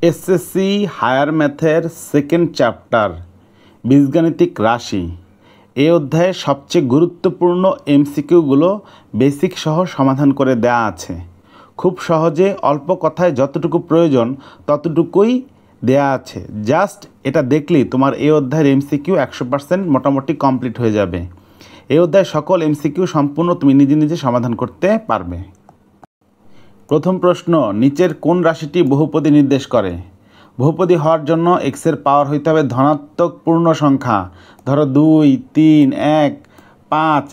SSC higher ম্যাথের second chapter বীজগাণিতিক রাশি এই অধ্যায়ে সবচেয়ে গুরুত্বপূর্ণ এমসিকিউগুলো বেসিক সহ সমাধান করে দেয়া আছে। খুব সহজে অল্প কথায় যতটুকু প্রয়োজন ততটুকুই দেয়া আছে। জাস্ট এটা দেখলেই তোমার এই অধ্যায়ের এমসিকিউ 100% মোটামুটি কমপ্লিট হয়ে যাবে। এই অধ্যায়ে সকল এমসিকিউ সম্পূর্ণ তুমি নিজে নিজে সমাধান করতে পারবে। প্রথম প্রশ্ন, নিচের কোন রাশিটি বহুপদী নির্দেশ করে? বহুপদী হওয়ার জন্য এক্সের পাওয়ার হইতে হবে ধনাত্মক পূর্ণ সংখ্যা। ধরো 2, 3, 1, 5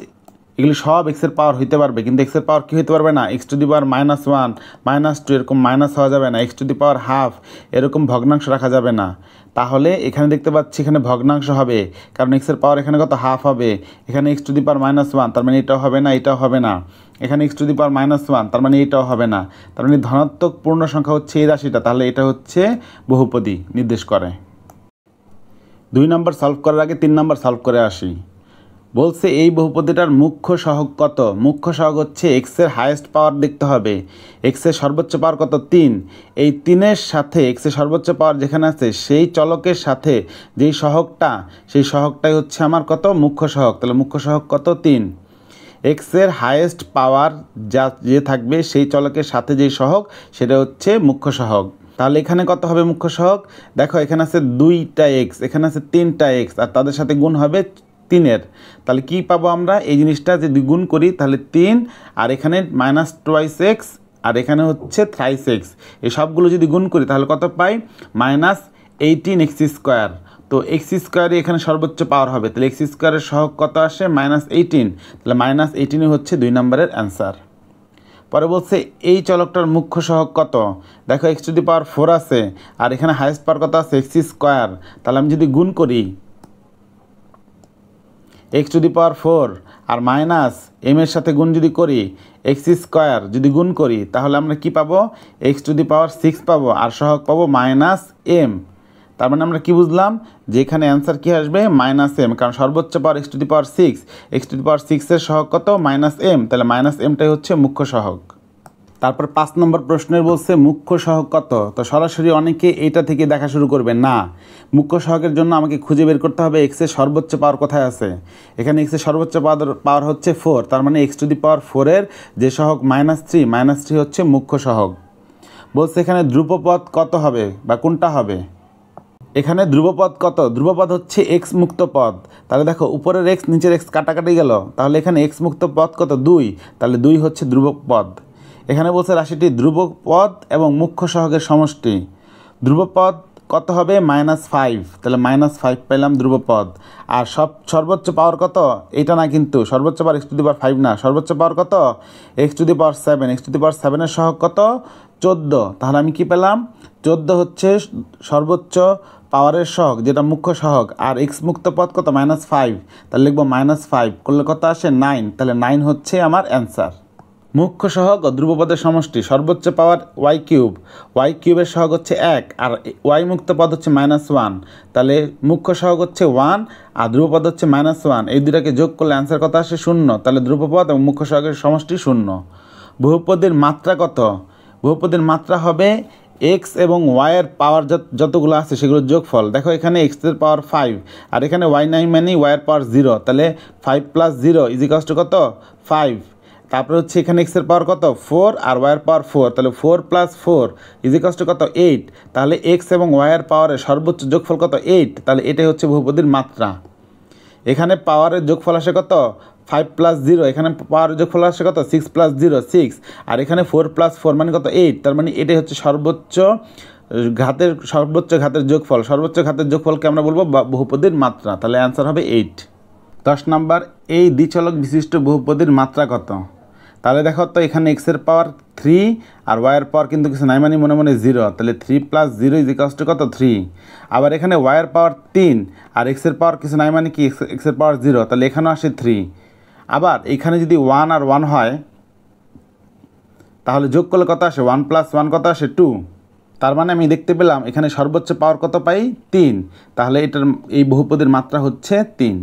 এগুলি সব এক্সের পাওয়ার হইতে পারবে, কিন্তু এক্সের পাওয়ার কী হইতে পারবে না? এক্স টু দি পাওয়ার -1, -2 এরকম মাইনাস হওয়া যাবে না। X to the power half এরকম ভগ্নাংশ রাখা যাবে না। তাহলে এখানে দেখতে পাচ্ছি এখানে ভগ্নাংশ হবে, কারণ এক্সের পাওয়ার এখানে কত? হাফ হবে। এখানে এক্স টু দি পাওয়ার -1 তার মানে এটাও হবে না, এটাও হবে না। এখানে এক্স টু দি পাওয়ার -1 তার মানে এটাও হবে না। তার মানে ধনাত্মক পূর্ণ সংখ্যা হচ্ছে এই রাশিটা, তাহলে এটা হচ্ছে বহুপদী নির্দেশ করে। 2 নম্বর সলভ করার আগে 3 নম্বর সলভ করে আসি। বলছে এই বহুপদীটার মুখ্য সহগ কত? মুখ্য সহগ হচ্ছে এক্সের হায়েস্ট পাওয়ার দেখতে হবে। এক্সের সর্বোচ্চ পাওয়ার কত? 3। এই 3-এর সাথে এক্সের সর্বোচ্চ পাওয়ার যেখানে আছে সেই চলকের সাথে যেই সহগটা, সেই সহগটাই হচ্ছে আমার কত? মুখ্য সহগ। তাহলে মুখ্য সহগ কত? 3। এক্সের হায়েস্ট পাওয়ার যে থাকবে সেই চলকের সাথে যেই সহগ সেটা হচ্ছে মুখ্য সহগ। তাহলে এখানে কত হবে মুখ্য সহগ? দেখো এখানে আছে 2টা এক্স, এখানে আছে 3টা এক্স, আর তাদের সাথে গুণ হবে 3-এর। তাহলে কি পাবো আমরা? এই জিনিসটা যদি গুণ করি তাহলে 3, আর এখানে -2x, আর এখানে হচ্ছে thrice x। এই সবগুলো যদি গুণ করি তাহলে কত পাই? -18x²। তো x² এখানে সর্বোচ্চ পাওয়ার হবে, তাহলে x² সহগ কত আসে? -18। তাহলে -18 হচ্ছে 2 নম্বরের অ্যান্সার। পরে বলছে এই চলকটার মুখ্য সহগ কত? দেখো এক্স টু দি পাওয়ার 4 আছে, আর এখানে হাইয়েস্ট পাওয়ার কত আছে? x²। তাহলে আমি যদি গুণ করি এক্স টু দি পাওয়ার 4 আর -m এর সাথে গুণ যদি করি x² যদি গুণ করি তাহলে আমরা কি পাবো? এক্স টু দি পাওয়ার 6 পাবো, আর সহগ পাবো -m। তার মানে আমরা কি বুঝলাম? যে এখানে অ্যান্সার কী আসবে? -m, কারণ সর্বোচ্চ power X to the power 6, X to the power 6-এর সহগ কত? -m। তাহলে -mটাই হচ্ছে মুখ্য সহগ। তারপর 5 নম্বর প্রশ্নের বলছে মুখ্য সহগ কত? তো সরাসরি অনেকে এইটা থেকে দেখা শুরু করবে না। মুখ্য সহগের জন্য আমাকে খুঁজে বের করতে হবে এক্সের সর্বোচ্চ পাওয়ার কোথায় আছে। এখানে এক্সের সর্বোচ্চ পাওয়ার হচ্ছে 4, তার মানে এক্স টু দি পাওয়ার 4-এর যে সহগ -3 হচ্ছে মুখ্য সহগ। বলছে এখানে ধ্রুবপদ কত হবে বা কোনটা হবে? এখানে ধ্রুবপদ কত? ধ্রুবপদ হচ্ছে এক্স মুক্ত পদ। তাহলে দেখো উপরের এক্স নিচের এক্স কাটাকাটি গেল, তাহলে এখানে এক্স মুক্ত পদ কত? 2। তাহলে 2 হচ্ছে ধ্রুবপদ। এখানে বলছে রাশিটি ধ্রুবপদ এবং মুখ্য সহগের সমষ্টি। ধ্রুবপদ কত হবে? -5। তাহলে -5 পেলাম ধ্রুবপদ। আর সর্বোচ্চ পাওয়ার কত? এটা না, কিন্তু সর্বোচ্চ পাওয়ার এক্স টু দি পাওয়ার 5 না, সর্বোচ্চ পাওয়ার কত? X to the power 7। X to the power 7-এর সহগ কত? 14। তাহলে আমি কি পেলাম? 14 হচ্ছে সর্বোচ্চ পাওয়ারের সহগ, যেটা মুখ্য সহগ। আর এক্স মুক্ত পদ কত? -5। তাহলে লিখবো -5 করলে কত আসে? 9। তাহলে 9 হচ্ছে আমার অ্যান্সার। মুখ্য সহগ ও ধ্রুবপদের সমষ্টি। সর্বোচ্চ পাওয়ার y³ সহগ হচ্ছে 1, আর y মুক্ত পদ হচ্ছে -1। তাহলে মুখ্য সহগ হচ্ছে 1 আর ধ্রুবপদ হচ্ছে -1। এই দুটাকে যোগ করলে অ্যান্সার কত আসে? 0। তাহলে ধ্রুবপদ এবং মুখ্য সহগের সমষ্টি 0। বহুপদীর মাত্রা কত? বহুপদীর মাত্রা হবে এক্স এবং ওয়াইয়ের পাওয়ার যতগুলো আছে সেগুলোর যোগফল। দেখো এখানে এক্সের পাওয়ার 5, আর এখানে y9 মানে ওয়াইয়ের পাওয়ার 0। তাহলে 5 + 0 = কত? 5। তারপরে হচ্ছে এখানে এক্সের পাওয়ার কত? 4, আর ওয়াইয়ের পাওয়ার 4। তাহলে 4 + 4 = কত? 8। তাহলে এক্স এবং ওয়াইয়ের পাওয়ারের সর্বোচ্চ যোগফল কত? 8। তাহলে এটাই হচ্ছে বহুপদীর মাত্রা। এখানে পাওয়ারের যোগফল আসে কত? 5 + 0। এখানে পাওয়ারের যোগফল আসে কত? 6 + 0 6। আর এখানে 4 + 4 মানে কত? 8। তার মানে এটাই হচ্ছে সর্বোচ্চ ঘাতের যোগফল। সর্বোচ্চ ঘাতের যোগফলকে আমরা বলবো বহুপদীর মাত্রা। তাহলে অ্যান্সার হবে 8। 10 নম্বর, এই দ্বিচলক বিশিষ্ট বহুপদীর মাত্রা কত? তাহলে দেখো তো এখানে এক্সের পাওয়ার 3 আর ওয়াইয়ের পাওয়ার কিন্তু কিছু নাই, মানে মনে মনে 0। তাহলে 3 + 0 = কত? 3। আবার এখানে ওয়াইয়ের পাওয়ার 3 আর এক্সের পাওয়ার কিছু নাই, মানে কি? এক্সের পাওয়ার 0। তাহলে এখানেও আসে 3। আবার এখানে যদি 1 আর 1 হয় তাহলে যোগ করলে কত আসে? 1 + 1 কত আসে? 2। তার মানে আমি দেখতে পেলাম এখানে সর্বোচ্চ পাওয়ার কত পাই 3, তাহলে এটার এই বহুপদীর মাত্রা হচ্ছে 3।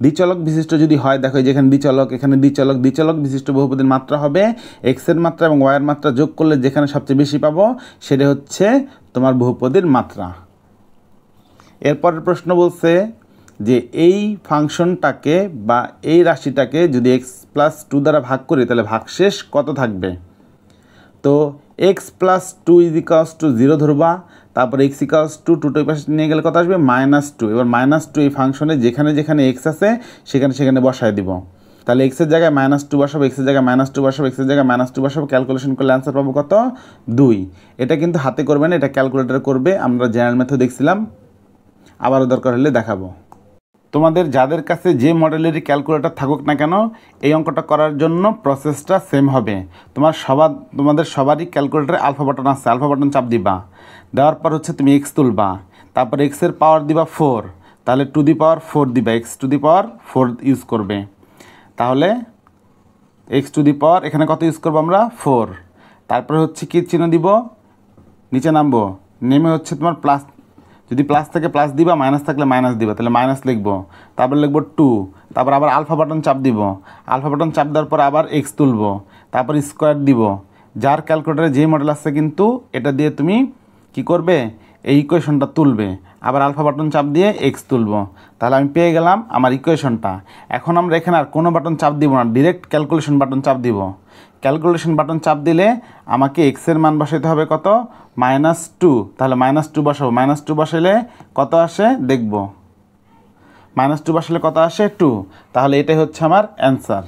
দ্বিচলক বিশিষ্ট যদি হয়, দেখো যেখানে দ্বিচলক, এখানে দ্বিচলক, দ্বিচলক বিশিষ্ট বহুপদীর মাত্রা হবে এক্সের মাত্রা এবং ওয়াইয়ের মাত্রা যোগ করলে যেখানে সবচেয়ে বেশি পাবো সেটা হচ্ছে তোমার বহুপদীর মাত্রা। এরপরের প্রশ্ন বলছে যে এই ফাংশনটাকে বা এই রাশিটাকে যদি x+2 দ্বারা ভাগ করি তাহলে ভাগশেষ কত থাকবে। তো x+2 = 0 ধরবা, তারপর x = 2 2 পাশে নিয়ে গেলে কত আসবে -2। এবার -2 এই ফাংশনে যেখানে যেখানে x আছে সেখানে সেখানে বসায় দিব। তাহলে x এর জায়গায় -2 বসাবো, x এর জায়গায় -2 বসাবো, x এর জায়গায় -2 বসাবো, ক্যালকুলেশন করলে অ্যান্সার পাবো কত 2। এটা কিন্তু হাতে করবে না, এটা ক্যালকুলেটরে করবে। আমরা জেনারেল মেথড দেখছিলাম, আবারও দরকার হলে দেখাবো। তোমাদের যাদের কাছে যে মডেলেরই ক্যালকুলেটর থাকুক না কেন, এই অঙ্কটা করার জন্য প্রসেসটা সেম হবে। তোমাদের সবারই ক্যালকুলেটরে আলফা বাটন আছে, আলফা বাটন চাপ দিবা, দেওয়ার পর হচ্ছে তুমি x তুলবা, তারপর x এর পাওয়ার দিবা 4, তাহলে টু দি পাওয়ার 4 দিবা, x⁴ ইউজ করবে। তাহলে x⁴ এখানে কত ইউজ করবো আমরা 4, তারপরে হচ্ছে কি চিহ্ন দিব, নিচে নামবো, নেমে হচ্ছে তোমার প্লাস, যদি প্লাস থাকে প্লাস দিবা, মাইনাস থাকলে মাইনাস দিবা, তাহলে মাইনাস লিখবো, তারপর লিখবো 2, তারপর আবার আলফা বাটন চাপ দিব, আলফা বাটন চাপ দেওয়ার পর আবার x তুলবো, তারপর স্কোয়ার দিব। যার ক্যালকুলেটারে যে মডেল আছে কিন্তু এটা দিয়ে তুমি কি করবে, এই ইকুয়েশনটা তুলবে, আবার আলফা বাটন চাপ দিয়ে x তুলবো, তাহলে আমি পেয়ে গেলাম আমার ইকুয়েশনটা। এখন আমরা এখানে আর কোনো বাটন চাপ দিব না, ডিরেক্ট ক্যালকুলেশন বাটন চাপ দিব। ক্যালকুলেশন বাটন চাপ দিলে আমাকে x এর মান বসাইতে হবে কত -2, তাহলে -2 বসাবো, -2 বসাইলে কত আসে দেখব, -2 বসালে কত আসে 2, তাহলে এটাই হচ্ছে আমার অ্যান্সার।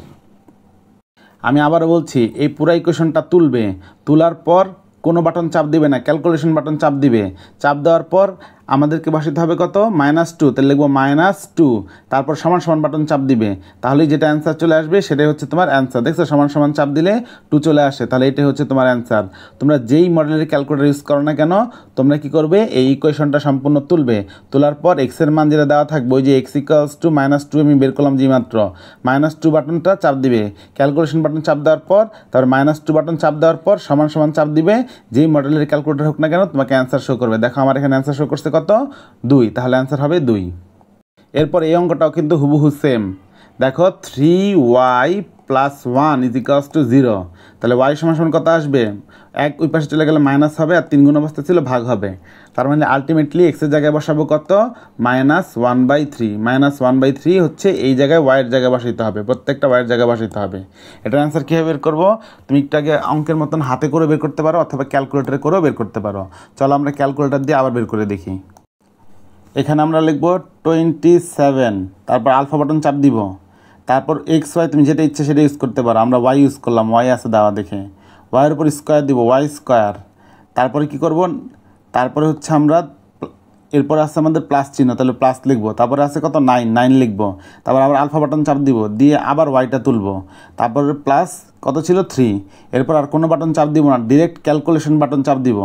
আমি আবারও বলছি, এই পুরো ইকুয়েশনটা তুলবে, তোলার পর কোনো বাটন চাপ দিবে না, ক্যালকুলেশন বাটন চাপ দিবে, চাপ দেওয়ার পর আমাদেরকে বসাতে হবে কত -2, তাহলে লিখবো -2, তারপর সমান সমান বাটন চাপ দিবে, তাহলেই যেটা অ্যান্সার চলে আসবে সেটাই হচ্ছে তোমার অ্যান্সার। দেখছো সমান সমান চাপ দিলে 2 চলে আসে, তাহলে এটাই হচ্ছে তোমার অ্যান্সার। তোমরা যেই মডেলের ক্যালকুলেটর ইউজ করো না কেন, তোমরা কি করবে, এই ইকুয়েশনটা সম্পূর্ণ তুলবে, তোলার পর x এর মান যেটা দেওয়া থাকবে, ওই যে x = -2 আমি বের করলাম যে মাত্র, -2 বাটনটা চাপ দিবে, ক্যালকুলেশন বাটন চাপ দেওয়ার পর তারপর -2 বাটন চাপ দেওয়ার পর সমান সমান চাপ দিবে, যেই মডেলের ক্যালকুলেটর হোক না কেন তোমাকে অ্যান্সার শো করবে। দেখো আমার এখানে অ্যান্সার শো করছে কত 2, তাহলে অ্যান্সার হবে 2। এরপর এই অঙ্কটাও কিন্তু হুবহু সেম। দেখো 3y + 1 = 0, তাহলে y সমান কত আসবে, 1 ওই পাশে চলে গেলে মাইনাস হবে, আর 3 গুণ অবস্থা ছিল ভাগ হবে, তার মানে আলটিমেটলি x এর জায়গায় বসাবো কত -1/3, -1/3 হচ্ছে এই জায়গায় y এর জায়গায় বসাইতে হবে, প্রত্যেকটা y এর জায়গায় বসাইতে হবে। এটার অ্যান্সার কীভাবে বের করবো, তুমি একটু আগে অঙ্কের মতন হাতে করে বের করতে পারো অথবা ক্যালকুলেটরে করেও বের করতে পারো। চলো আমরা ক্যালকুলেটর দিয়ে আবার বের করে দেখি। এখানে আমরা লিখব 27, তারপর আলফা বাটন চাপ দিব, তারপর xy তুমি যেটা ইচ্ছে সেটা ইউজ করতে পারো, আমরা y ইউজ করলাম, y আছে দেওয়া দেখে, y এর উপর স্কোয়ার দিব, y², তারপরে কি করব, তারপরে হচ্ছে আমরা এরপর আছে আমাদের প্লাস চিহ্ন, তাহলে প্লাস লিখবো, তারপরে আছে কত 9 লিখবো, তারপর আবার আলফা বাটন চাপ দিব, দিয়ে আবার ওয়াইটা তুলবো, তারপরে প্লাস কত ছিল 3, এরপর আর কোনো বাটন চাপ দিব না, ডিরেক্ট ক্যালকুলেশন বাটন চাপ দিব।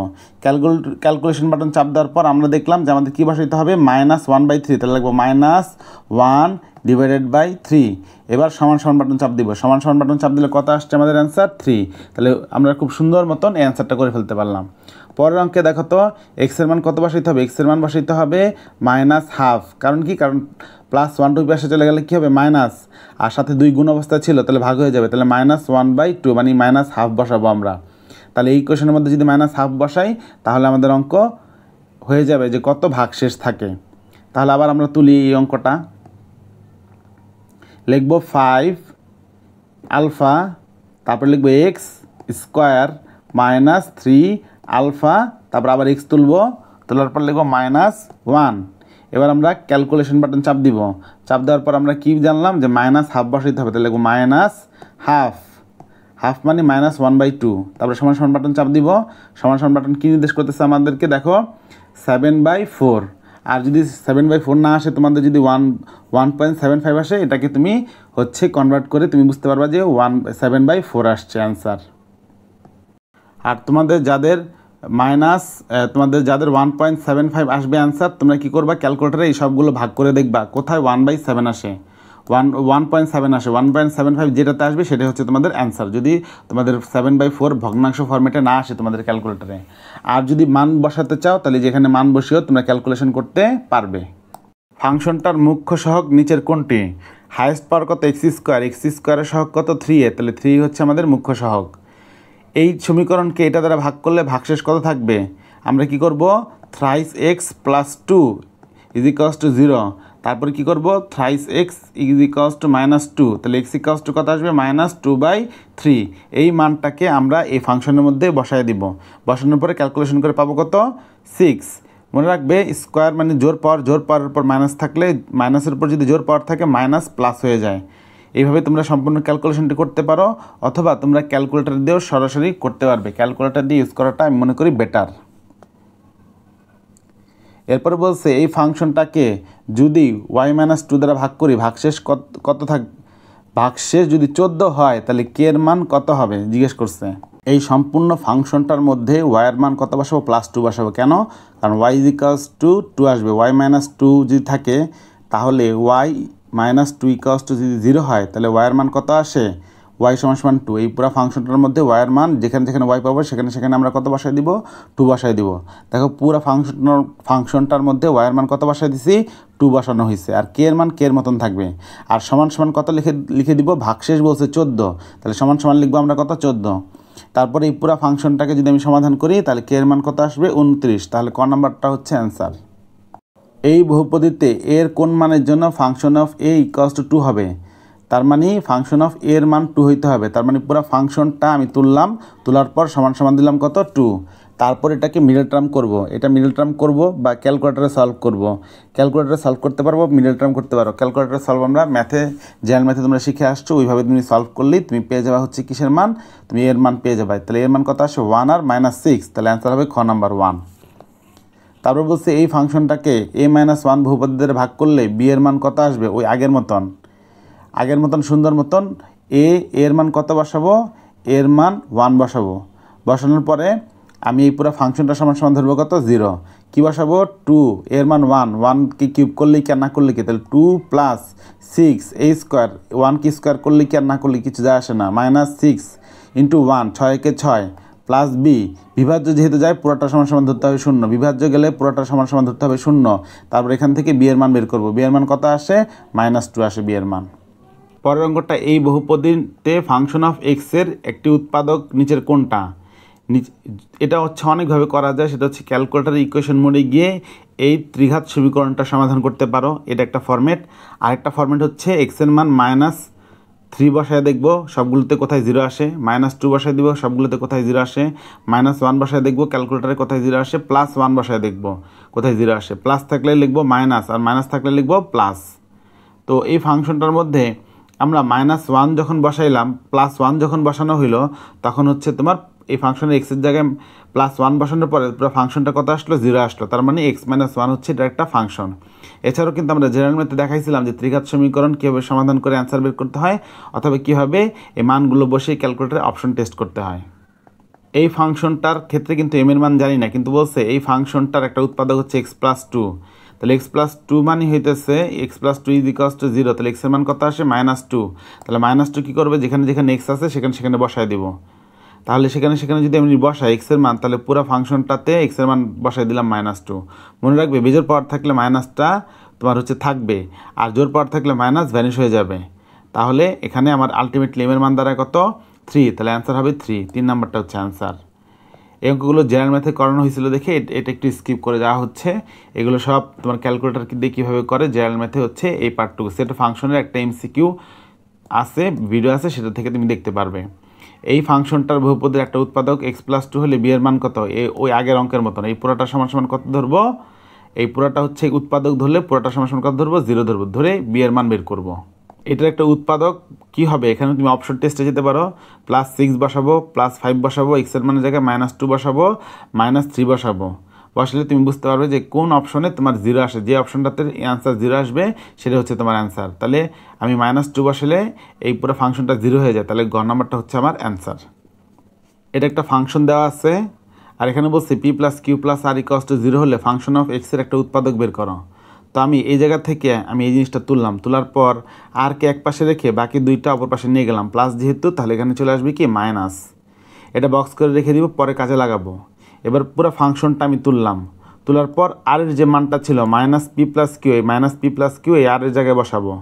ক্যালকুলেশন বাটন চাপ দেওয়ার পর আমরা দেখলাম যে আমাদের কী বসাইতে হবে -1/3, তাহলে লিখবো -1/3। এবার সমান সমান বাটন চাপ দিব, সমান সমান বাটন চাপ দিলে কত আসছে আমাদের অ্যান্সার 3, তাহলে আমরা খুব সুন্দর মতন এই অ্যান্সারটা করে ফেলতে পারলাম। পরের অঙ্কে দেখো তো x এর মান কত বসাইতে হবে, x এর মান বসাইতে হবে -1/2, কারণ কি, কারণ +1 2 পাশে চলে গেলে কী হবে মাইনাস, আর সাথে 2 গুণ অবস্থা ছিল তাহলে ভাগ হয়ে যাবে, তাহলে -1/2 মানে -1/2 বসাবো আমরা। তাহলে এই কোয়েশনের মধ্যে যদি -1/2 বসাই তাহলে আমাদের অঙ্ক হয়ে যাবে যে কত ভাগশেষ থাকে। তাহলে আবার আমরা তুলি এই অঙ্কটা, লিখব 5 আলফা, তারপর লিখব x² -3 আলফা, তারপর আবার x তুলব, তোলার পর লিখব -1। এবার আমরা ক্যালকুলেশন বাটন চাপ দিব, চাপ দেওয়ার পর আমরা কি জানলাম যে -1/2 বসাইতে হবে, তাহলে লিখব -1/2, হাফ মানে -1/2, তারপরে সমান সমান বাটন চাপ দিব, সমান সমান বাটন কী নির্দেশ করতেছে আমাদেরকে, দেখো 7/4, আর যদি 7/4 না আসে, তোমাদের যদি 1.75 আসে, এটাকে তুমি হচ্ছে কনভার্ট করে তুমি বুঝতে পারবা যে 7/4 আসছে অ্যান্সার। আর তোমাদের যাদের 1.75 আসবে অ্যান্সার, তোমরা কী করবা, ক্যালকুলেটারে এই সবগুলো ভাগ করে দেখবা কোথায় 1/7 আসে, 1.7 আসে, 1.75 যেটাতে আসবে সেটা হচ্ছে তোমাদের অ্যান্সার, যদি তোমাদের 7/4 ভগ্নাংশ ফর্মেটে না আসে তোমাদের ক্যালকুলেটরে। আর যদি মান বসাতে চাও তাহলে যেখানে মান বসিয়েও তোমরা ক্যালকুলেশন করতে পারবে। ফাংশনটার মুখ্য সহগ নিচের কোনটি? হাইয়েস্ট পাওয়ার কত? এক্স স্কোয়ারের সহগ কত? 3a, তাহলে 3 হচ্ছে আমাদের মুখ্য সহগ। এই সমীকরণকে এটা দ্বারা ভাগ করলে ভাগশেষ কত থাকবে? আমরা কি করব? Thrice x plus 2 is equals to 0, তারপরে কি করব? Thrice x is equals to -2, তাহলে এক্স ইকুয়ালস টু কত আসবে? -2/3। এই মানটাকে আমরা এই ফাংশনের মধ্যে বসায় দিব। বসানোর পরে ক্যালকুলেশন করে পাবো কত? 6। মনে রাখবে স্কোয়ার মানে জোর পাওয়ারের উপর মাইনাস থাকলে, মাইনাসের উপর যদি জোর পাওয়ার থাকে মাইনাস প্লাস হয়ে যায়। এইভাবে তোমরা সম্পূর্ণ ক্যালকুলেশনটি করতে পারো, অথবা তোমরা ক্যালকুলেটর দিয়েও সরাসরি করতে পারবে। ক্যালকুলেটর দিয়ে ইউজ করাটা আমি মনে করি বেটার। এরপরে বলছে এই ফাংশনটাকে যদি y-2 দ্বারা ভাগ করি ভাগশেষ কত ভাগশেষ যদি 14 হয় তাহলে k এর মান কত হবে জিজ্ঞেস করছে। এই সম্পূর্ণ ফাংশনটার মধ্যে y এর মান কত বসাবো? +2 বসাবো। কেন? কারণ y = 2 আসবে। y-2 যদি থাকে তাহলে y-2 যদি 0 হয় তাহলে y এর মান কত আসে? y = 2। এই পুরো ফাংশনটার মধ্যে y এর মান যেখানে যেখানে y পাবো সেখানে আমরা কত বসাই দিব? 2 বসাই দিব। দেখো পুরো ফাংশনটার মধ্যে y এর মান কত বসাই দিছি? 2 বসানো হয়েছে। আর k এর মান k এর মতন থাকবে। আর সমান সমান কত লিখে দিব? ভাগশেষ বলছে 14, তাহলে সমান সমান লিখবো আমরা কত? 14। তারপরে এই পুরো ফাংশনটাকে যদি আমি সমাধান করি তাহলে k এর মান কত আসবে? 29। তাহলে ক নাম্বারটা হচ্ছে অ্যান্সার। এই বহুপদীতে এর কোন মানের জন্য ফাংশন অফ a = 2 হবে? তার মানে ফাংশন অফ এর মান 2 হইতে হবে। তার মানে পুরো ফাংশনটা আমি তোলার পর সমান সমান দিলাম কত? 2। তারপর এটাকে মিডল টার্ম করব। এটা মিডল টার্ম করব বা ক্যালকুলেটরে সলভ করব। ক্যালকুলেটরে সলভ করতে পারবো, মিডল টার্ম করতে পারো। ক্যালকুলেটরে সলভ আমরা জেনারেল ম্যাথে তোমরা শিখে আসছো, ওইভাবে তুমি সলভ করলেই তুমি পেয়ে যাবা হচ্ছে কিসের মান? তুমি এর মান পেয়ে যাবে। তাহলে এর মান কত আসে? 1 আর -6, তাহলে অ্যান্সার হবে খ নাম্বার 1। তারপর বলছে এই ফাংশনটাকে a-1 বহুপদী দ্বারা ভাগ করলে b এর মান কত আসবে? ওই আগের মতন সুন্দর মতন এর মান কত বসাবো? এর মান 1 বসাবো। বসানোর পরে আমি এই পুরো ফাংশনটা সমান সমান ধরবো কত? 0। কি বসাবো? 2, এর মান 1 কে কিউব করলেই কি আর না করলে কি? তাহলে 2 + 6 a² 1 কি স্কোয়ার করলে কি আর না করলে কিছু যায় আসে না। -6 × 1 6 কে 6 প্লাস b, বিভাজ্য যেহেতু যায় পুরোটা সমান সমান ধরতে হবে 0, বিভাজ্য গেলে পুরোটা সমান সমান ধরতে হবে 0। তারপর এখান থেকে b এর মান বের করব। b এর মান কত আসে? -2 আসে b এর মান। পরের অঙ্কটা এই বহুপদীতে ফাংশন অফ x এর একটি উৎপাদক নিচের কোনটা? এটা হচ্ছে অনেকভাবে করা যায়, সেটা হচ্ছে ক্যালকুলেটর ইকুয়েশন মোডে গিয়ে এই ত্রিঘাত সমীকরণটা সমাধান করতে পারো। এটা একটা ফরম্যাট। আরেকটা ফরম্যাট হচ্ছে x এর মান -3 বসায় দেখব সবগুলোতে কোথায় 0 আসে, -2 বসায় দিব সবগুলোতে কোথায় 0 আসে, -1 বসায় দেখব ক্যালকুলেটরে কোথায় 0 আসে, +1 বসায় দেখব কোথায় 0 আসে। প্লাস থাকলে লিখব মাইনাস, আর মাইনাস থাকলে লিখব প্লাস। তো এই ফাংশনটার মধ্যে আমরা -1 যখন বসাইলাম, +1 যখন বসানো হইলো, তখন হচ্ছে তোমার এই ফাংশনের এক্সের জায়গায় +1 বসানোর পরে পুরো ফাংশনটা কত আসলো? 0 আসলো। তার মানে x - 1 হচ্ছে এটা একটা ফাংশন। এছাড়াও কিন্তু আমরা জেনারেল ম্যাথে দেখাইছিলাম যে ত্রিঘাত সমীকরণ কীভাবে সমাধান করে অ্যান্সার বের করতে হয়, অথবা কীভাবে এই মানগুলো বসে ক্যালকুলেটরে অপশন টেস্ট করতে হয়। এই ফাংশনটার ক্ষেত্রে কিন্তু m এর মান জানি না, কিন্তু বলছে এই ফাংশনটার একটা উৎপাদক হচ্ছে x+2। তাহলে x+2 মানে হইতেছে x+2 = 0, তাহলে x এর মান কত আসে? -2। তাহলে -2 কী করবে? যেখানে যেখানে x আছে সেখানে বসায় দিব। তাহলে সেখানে যদি আমি বসাই x এর মান, তাহলে পুরো ফাংশনটাতে x এর মান বসাই দিলাম -2। মনে রাখবে বেজোড় পাওয়ার থাকলে মাইনাসটা তোমার হচ্ছে থাকবে, আর জোড় পাওয়ার থাকলে মাইনাস ভ্যানিশ হয়ে যাবে। তাহলে এখানে আমার আলটিমেটলি m এর মান দাঁড়ায় কত? 3, তাহলে অ্যান্সার হবে 3। 3 নাম্বারটা হচ্ছে অ্যান্সার। এই অঙ্কগুলো জেনারেল ম্যাথে করানো হয়েছিল দেখে এটা একটু স্কিপ করে যাওয়া হচ্ছে। এগুলো সব তোমার ক্যালকুলেটর দিয়ে কীভাবে করে জেনারেল ম্যাথে হচ্ছে এই পার্টটুকু। সেট ফাংশনের একটা MCQ আছে, ভিডিও আছে, সেটা থেকে তুমি দেখতে পারবে। এই ফাংশনটার বহুপদীর একটা উৎপাদক x+2 হলে b এর মান কত? ওই আগের অঙ্কের মতন এই পুরোটা সমান সমান কত ধরবো? এই পুরোটা হচ্ছে উৎপাদক ধরলে পুরোটা সমান সমান কত ধরবো? 0 ধরবো, ধরে b এর মান বের করব। এটার একটা উৎপাদক কি হবে? এখানে তুমি অপশন টেস্টে যেতে পারো। +6 বসাবো, +5 বসাবো, x এর মানের জায়গায় -2 বসাবো, -3 বসাবো। বসলে তুমি বুঝতে পারবে যে কোন অপশনে তোমার 0 আসে। যে অপশনটাতে অ্যান্সার 0 আসবে সেটা হচ্ছে তোমার অ্যান্সার। তাহলে আমি -2 বসালে এই পুরো ফাংশনটা 0 হয়ে যায়, তাহলে গ নাম্বারটা হচ্ছে আমার অ্যান্সার। এটা একটা ফাংশন দেওয়া আছে, আর এখানে বলছে p + q + r = 0 হলে ফাংশন অফ x এর একটা উৎপাদক বের করো। তো আমি এই জায়গা থেকে আমি এই জিনিসটা তুললাম, তোলার পর আর কে এক পাশে রেখে বাকি দুইটা অপর পাশে নিয়ে গেলাম প্লাস, যেহেতু তাহলে এখানে চলে আসবে কি মাইনাস। এটা বক্স করে রেখে দিব, পরে কাজে লাগাবো। এবার পুরো ফাংশনটা আমি তুললাম, তোলার পর আর এর যে মানটা ছিল মাইনাস পি প্লাস কিউ, এই মাইনাস পি প্লাস কিউ এই আর এর জায়গায় বসাবো।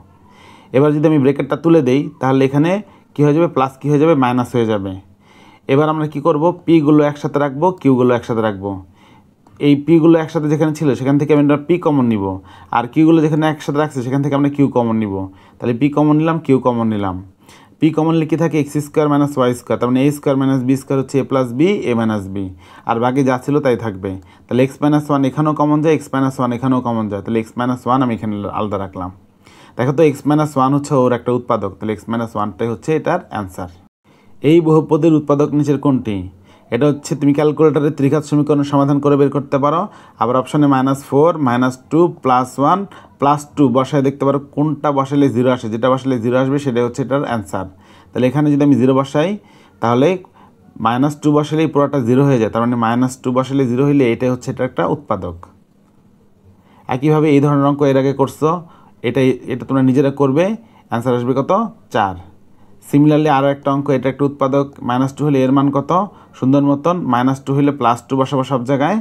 এবার যদি আমি ব্রেকেটটা তুলে দেই তাহলে এখানে কী হয়ে যাবে, প্লাস কী হয়ে যাবে, মাইনাস হয়ে যাবে। এবার আমরা কি করব, পিগুলো একসাথে রাখবো, কিউগুলো একসাথে রাখবো। এই পিগুলো একসাথে যেখানে ছিল সেখান থেকে আমরা পি কমন নিব, আর কিউগুলো যেখানে একসাথে রাখছে সেখান থেকে আমরা কিউ কমন নিব। তাহলে পি কমন নিলাম, কিউ কমন নিলাম। পি কমন লিখে থাকে x square minus y square, তার মানে a square minus b square হচ্ছে a plus b, a minus b, আর বাকি যা ছিল তাই থাকবে। তাহলে এক্স মাইনাস ওয়ান এখানেও কমন যায়, এক্স মাইনাস ওয়ান এখানেও কমন যায়, তাহলে এক্স মাইনাস ওয়ান আমি এখানে আলাদা রাখলাম। দেখো তো এক্স মাইনাস ওয়ান হচ্ছে ওর একটা উৎপাদক, তাহলে এক্স মাইনাস ওয়ানটাই হচ্ছে এটার অ্যান্সার। এই বহুপদের উৎপাদক নিচের কোনটি? এটা হচ্ছে তুমি ক্যালকুলেটারে ত্রিঘাত সমীকরণ সমাধান করে বের করতে পারো। আবার অপশানে -4 -2 +1 +2 বসায় দেখতে পারো কোনটা বসালে 0 আসে, যেটা বসালে 0 আসবে সেটাই হচ্ছে এটার অ্যান্সার। তাহলে এখানে যদি আমি 0 বসাই তাহলে -2 বসালেই পুরোটা 0 হয়ে যায়, তার মানে -2 বসালে 0 হইলে এটাই হচ্ছে এটা একটা উৎপাদক। একইভাবে এই ধরনের অঙ্ক এর আগে করছো, এটা তোমরা নিজেরা করবে, অ্যান্সার আসবে কত, 4। সিমিলারলি আরও একটা অঙ্ক, এটা একটা উৎপাদক, -2 হলে এর মান কত, সুন্দর মতন -2 হলে +2 বসাবো সব জায়গায়,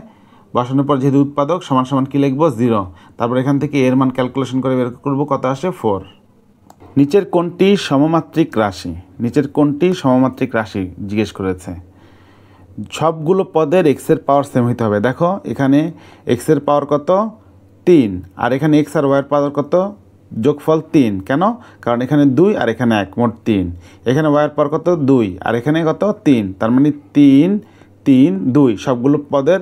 বসানোর পর যেহেতু উৎপাদক সমান সমান কী লিখবো, 0। তারপর এখান থেকে এর মান ক্যালকুলেশন করে বের করবো, কত আসে, 4। নিচের কোনটি সমমাত্রিক রাশি? নিচের কোনটি সমমাত্রিক রাশি জিজ্ঞেস করেছে। সবগুলো পদের এক্সের পাওয়ার সেম হইতে হবে। দেখো এখানে এক্সের পাওয়ার কত, 3, আর এখানে এক্স আর ওয়াইয়ের পাওয়ার কত, যোগফল 3। কেন? কারণ এখানে 2 আর এখানে 1, মোট 3। এখানে ওয়াইয়ের পাওয়ার কত, 2, আর এখানে কত, 3, তার মানে 3 3 2, সবগুলো পদের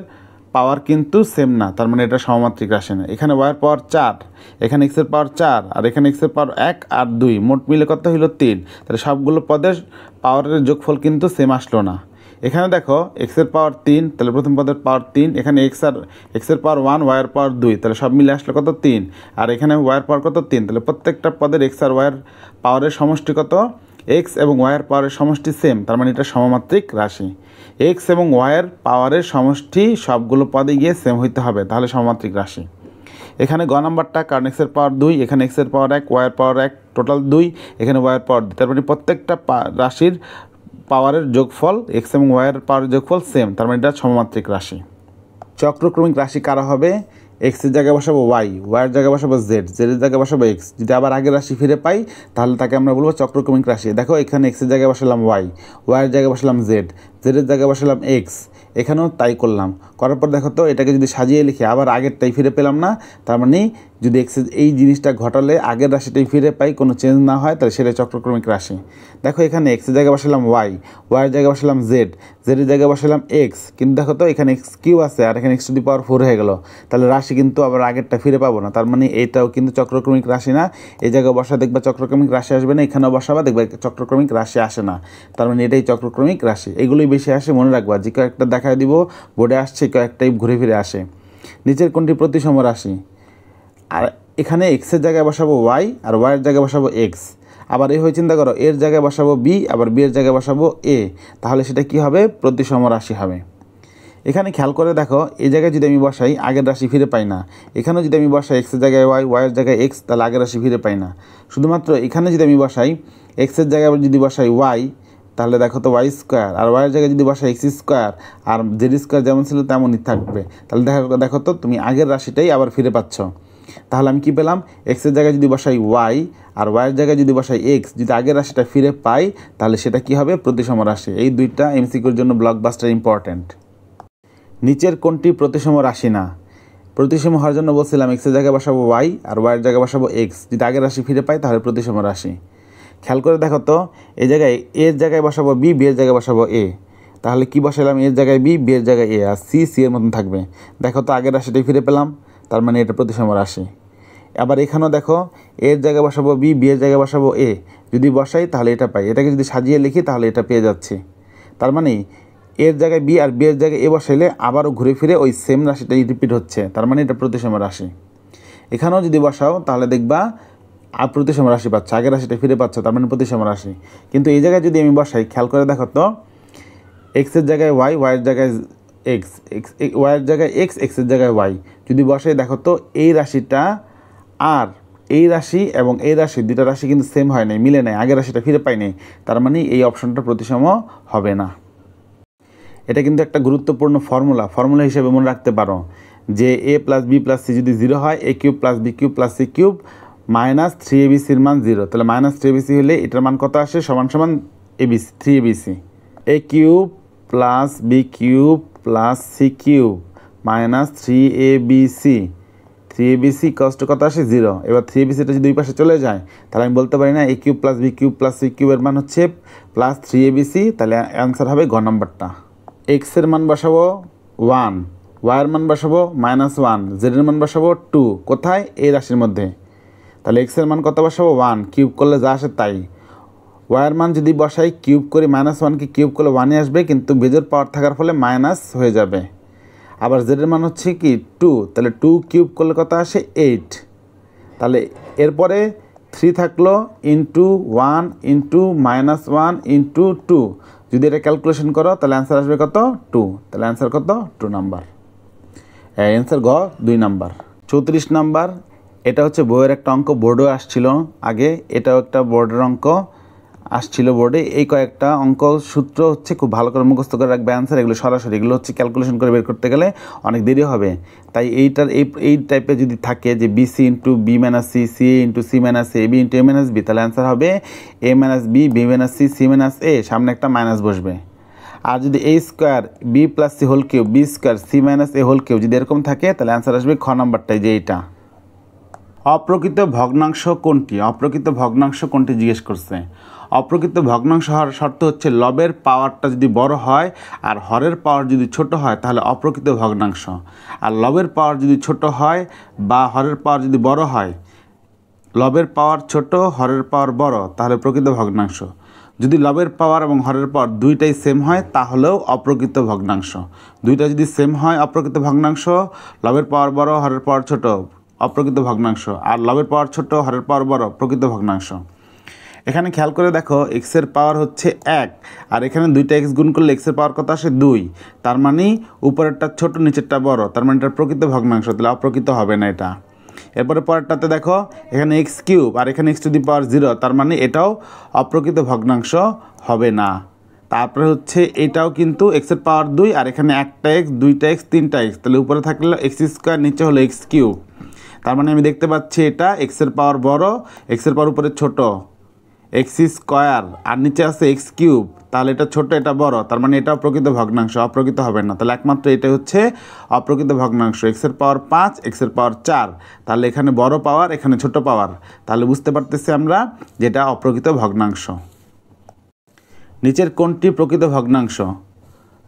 পাওয়ার কিন্তু সেম না, তার মানে এটা সমমাত্রিক রাশি না। এখানে ওয়াইয়ের পাওয়ার 4, এখানে এক্সের পাওয়ার 4, আর এখানে এক্সের পাওয়ার 1 আর 2, মোট মিলে কত হইল, 3। তাহলে সবগুলো পদের পাওয়ারের যোগফল কিন্তু সেম আসলো না। এখানে দেখো এক্সের পাওয়ার 3, তাহলে প্রথম পদের পাওয়ার 3, এখানে এক্সের পাওয়ার 1, ওয়াইয়ের পাওয়ার 2, তাহলে সব মিলে আসলো কত, 3, আর এখানে ওয়াইয়ের পাওয়ার কত, 3। তাহলে প্রত্যেকটা পদের এক্স আর ওয়াইয়ের পাওয়ারের সমষ্টি কত, এক্স এবং ওয়াইয়ের পাওয়ারের সমষ্টি সেম, তার মানে এটা সমমাত্রিক রাশি। এক্স এবং ওয়াইয়ের পাওয়ারের সমষ্টি সবগুলো পদে গিয়ে সেম হইতে হবে, তাহলে সমমাত্রিক রাশি। এখানে গ নাম্বারটা, কারণ এক্সের পাওয়ার 2, এখানে এক্সের পাওয়ার 1, ওয়াইয়ের পাওয়ার 1, টোটাল 2, এখানে ওয়াইয়ের পাওয়ার 2, তার মানে প্রত্যেকটা রাশির পাওয়ারের যোগফল, এক্স এবং ওয়াইয়ের পাওয়ারের যোগফল সেম, তার মানে এটা সমমাত্রিক রাশি। চক্রক্রমিক রাশি কারা হবে? এক্সের জায়গায় বসাবো ওয়াই, ওয়াইয়ের জায়গায় বসাবো জেড, জেডের জায়গায় বসাবো এক্স। যদি আবার আগের রাশি ফিরে পাই তাহলে তাকে আমরা বলবো চক্রক্রমিক রাশি। দেখো এখানে এক্সের জায়গায় বসালাম ওয়াই, ওয়াইয়ের জায়গায় বসালাম জেড, জেডের জায়গায় বসালাম এক্স, এখানেও তাই করলাম। করার পর দেখো তো এটাকে যদি সাজিয়ে লিখে আবার আগেরটাই ফিরে পেলাম না, তার মানে যদি এক্সের এই জিনিসটা ঘটালে আগের রাশিটাই ফিরে পাই, কোনো চেঞ্জ না হয়, তাহলে সেটা চক্রক্রমিক রাশি। দেখো এখানে এক্সের জায়গায় বসালাম ওয়াই, ওয়াইয়ের জায়গায় বসালাম জেড, জেডের জায়গায় বসালাম এক্স, কিন্তু দেখো তো এখানে এক্স কিউ আছে আর এখানে x⁴ হয়ে গেল, তাহলে রাশি কিন্তু আবার আগেরটা ফিরে পাবো না, তার মানে এইটাও কিন্তু চক্রক্রমিক রাশি না। এই জায়গায় বসা দেখবা চক্রক্রমিক রাশি আসবে না, এখানেও বসাবা দেখবা চক্রক্রমিক রাশি আসে না, তার মানে এটাই চক্রক্রমিক রাশি। এগুলোই বেশি আসে, মনে রাখবা, যে কয়েকটা দেখায় দিব বোর্ডে আসছে, কয়েকটাই ঘুরে ফিরে আসে। নিচের কোনটি প্রতিসম রাশি? আর এখানে এক্সের জায়গায় বসাবো ওয়াই আর ওয়াইয়ের জায়গায় বসাবো এক্স, আবার এই হয়ে চিন্তা করো এর জায়গায় বসাবো বি, আবার বি এর জায়গায় বসাবো এ, তাহলে সেটা কি হবে, প্রতিসম রাশি হবে। এখানে খেয়াল করে দেখো এই জায়গায় যদি আমি বসাই আগের রাশি ফিরে পাই না, এখানেও যদি আমি বসাই এক্সের জায়গায় ওয়াই, ওয়াইয়ের জায়গায় এক্স, তাহলে আগের রাশি ফিরে পাই না। শুধুমাত্র এখানে যদি আমি বসাই এক্সের জায়গায় যদি বসাই ওয়াই, তাহলে দেখো তো ওয়াই স্কোয়ার, আর ওয়াইয়ের জায়গায় যদি বসাই এক্স স্কোয়ার, আর জেড স্কোয়ার যেমন ছিল তেমনই থাকবে, তাহলে দেখো তো তুমি আগের রাশিটাই আবার ফিরে পাচ্ছ। তাহলে আমি কি পেলাম, এক্সের জায়গায় যদি বসাই ওয়াই আর ওয়াইয়ের জায়গায় যদি বসাই এক্স, যদি আগের রাশিটা ফিরে পাই তাহলে সেটা কি হবে, প্রতিসম রাশি। এই দুইটা এমসিকিউর জন্য ব্লকবাস্টার ইম্পর্ট্যান্ট। নিচের কোনটি প্রতিসম রাশি না? প্রতিসম হওয়ার জন্য বলছিলাম এক্সের জায়গায় বসাবো ওয়াই আর ওয়াইয়ের জায়গায় বসাবো এক্স, যদি আগের রাশি ফিরে পাই তাহলে প্রতিসম রাশি। খেয়াল করে দেখো তো এই জায়গায় এর জায়গায় বসাবো বি, বি এর জায়গায় বসাবো এ, তাহলে কি বসালাম, এর জায়গায় বি, বি এর জায়গায় এ, আর সি, সি এর মতন থাকবে। দেখো তো আগের রাশিটাই ফিরে পেলাম, তার মানে এটা প্রতিসম রাশি। আবার এখানেও দেখো এর জায়গায় বসাবো বি, বি এর জায়গায় বসাবো এ, যদি বসাই তাহলে এটা পাই, এটাকে যদি সাজিয়ে লিখি তাহলে এটা পেয়ে যাচ্ছি। তার মানে এর জায়গায় বি আর বি এর জায়গায় এ বসাইলে আবারও ঘুরে ফিরে ওই সেম রাশিটাই রিপিট হচ্ছে, তার মানে এটা প্রতিসম রাশি। এখানেও যদি বসাও তাহলে দেখবা আর প্রতিসম রাশি পাচ্ছ, আগের রাশিটা ফিরে পাচ্ছ, তার মানে প্রতিসম রাশি। কিন্তু এই জায়গায় যদি আমি বসাই, খেয়াল করে দেখো তো এক্সের জায়গায় ওয়াই, ওয়াইয়ের জায়গায় এক্স, ওয়াইয়ের জায়গায় এক্স, এক্সের জায়গায় ওয়াই যদি বসাই, দেখো তো এই রাশিটা আর এই রাশি এবং এই রাশি দুইটা রাশি কিন্তু সেম হয় নাই, মিলে নাই, আগের রাশিটা ফিরে পাই নাই, তার মানে এই অপশনটা প্রতিসম হবে না। এটা কিন্তু একটা গুরুত্বপূর্ণ ফর্মুলা হিসেবে মনে রাখতে পারো যে a plus B plus C যদি 0 হয়, a cube plus B cube plus C cube minus 3abc-র মান 0, তাহলে মাইনাস 3abc হলে এটার মান কত আসে, সমান সমান abc 3abc। a cube plus B cube plus C cube minus 3abc 3abc কষ্ট কত আসে 0। এবার 3abcটা যদি দুই পাশে চলে যায় তাহলে আমি বলতে পারি না a cube plus B cube plus c কিউবের মান হচ্ছে প্লাস 3abc, তাহলে অ্যান্সার হবে গ নম্বরটা। এক্সের মান বসাবো 1, ওয়াইয়ের মান বসাবো -1, জেডের মান বসাবো 2, কোথায়, এই রাশির মধ্যে। তাহলে এক্সের মান কত বসাবো 1, কিউব করলে যা আসে তাই। ওয়াইয়ের মান যদি বসাই কিউব করি -1কে কিউব করলে 1ই আসবে, কিন্তু বেজোর পাওয়ার থাকার ফলে মাইনাস হয়ে যাবে। আবার জেডের মান হচ্ছে কি 2, তাহলে 2 কিউব করলে কত আসে 8। তাহলে এরপরে 3 থাকলো ইন্টু 1 ইন্টু -1 ইন্টু 2, যদি এটা ক্যালকুলেশন করো তাহলে অ্যান্সার আসবে কত 2, তাহলে অ্যান্সার কত 2 নাম্বার, অ্যান্সার গ 2 নাম্বার। 34 নাম্বার, এটা হচ্ছে বইয়ের একটা অঙ্ক, বোর্ডেও আসছিল আগে, এটাও একটা বোর্ডের অঙ্ক আসছিল বোর্ডে। এই কয়েকটা অঙ্ক সূত্র হচ্ছে খুব ভালো করে মুখস্থ করে রাখবে অ্যান্সার, এগুলো সরাসরি, এগুলো হচ্ছে ক্যালকুলেশন করে বের করতে গেলে অনেক দেরি হবে। তাই এই টাইপের যদি থাকে যে BC into B minus C, C A into C minus A, B into A minus B, তাহলে অ্যান্সার হবে A minus B, B minus C, C minus A, সামনে একটা মাইনাস বসবে। আর যদি A square B plus C whole cube, B square C minus A whole cube যদি এরকম থাকে তাহলে অ্যান্সার আসবে খ নাম্বারটাই, যে এইটা। অপ্রকৃত ভগ্নাংশ কোনটি, অপ্রকৃত ভগ্নাংশ কোনটি জিজ্ঞেস করছে। অপ্রকৃত ভগ্নাংশ হওয়ার শর্ত হচ্ছে লবের পাওয়ারটা যদি বড় হয় আর হরের পাওয়ার যদি ছোট হয় তাহলে অপ্রকৃত ভগ্নাংশ, আর লবের পাওয়ার যদি ছোট হয় বা হরের পাওয়ার যদি বড় হয়, লবের পাওয়ার ছোট হরের পাওয়ার বড়, তাহলে প্রকৃত ভগ্নাংশ। যদি লবের পাওয়ার এবং হরের পাওয়ার দুইটাই সেম হয় তাহলেও অপ্রকৃত ভগ্নাংশ। দুইটা যদি সেম হয় অপ্রকৃত ভগ্নাংশ, লবের পাওয়ার বড় হরের পাওয়ার ছোট, অপ্রকৃত ভগ্নাংশ, আর লবের পাওয়ার ছোট হরের পাওয়ার বড়, প্রকৃত ভগ্নাংশ। এখানে খেয়াল করে দেখো এক্সের পাওয়ার হচ্ছে 1, আর এখানে 2টা এক্স গুণ করলে এক্সের পাওয়ার কত আসে 2, তার মানে উপরেরটা ছোট নিচেরটা বড়, তার মানে এটা প্রকৃত ভগ্নাংশ, তাহলে অপ্রকৃত হবে না এটা। এরপরে পরেরটাতে দেখো এখানে এক্স কিউব আর এখানে এক্স টু দি পাওয়ার 0, তার মানে এটাও অপ্রকৃত ভগ্নাংশ হবে না। তারপরে হচ্ছে এটাও কিন্তু এক্সের পাওয়ার 2 আর এখানে একটা এক্স, 2টা এক্স, 3টা এক্স, তাহলে উপরে থাকলে এক্স স্কোয়ার, নিচে হলো এক্স কিউব, তার মানে আমি দেখতে পাচ্ছি এটা এক্সের পাওয়ার বড়, এক্সের পাওয়ার উপরে ছোট, এক্স স্কোয়ার, আর নিচে আছে এক্স কিউব, তাহলে এটা ছোট এটা বড়, তার মানে এটাও প্রকৃত ভগ্নাংশ, অপ্রকৃত হবে না। তাহলে একমাত্র এটা হচ্ছে অপ্রকৃত ভগ্নাংশ, এক্সের পাওয়ার 5 এক্সের পাওয়ার 4, তাহলে এখানে বড় পাওয়ার এখানে ছোট পাওয়ার, তাহলে বুঝতে পারতেছি আমরা যেটা অপ্রকৃত ভগ্নাংশ। নিচের কোনটি প্রকৃত ভগ্নাংশ।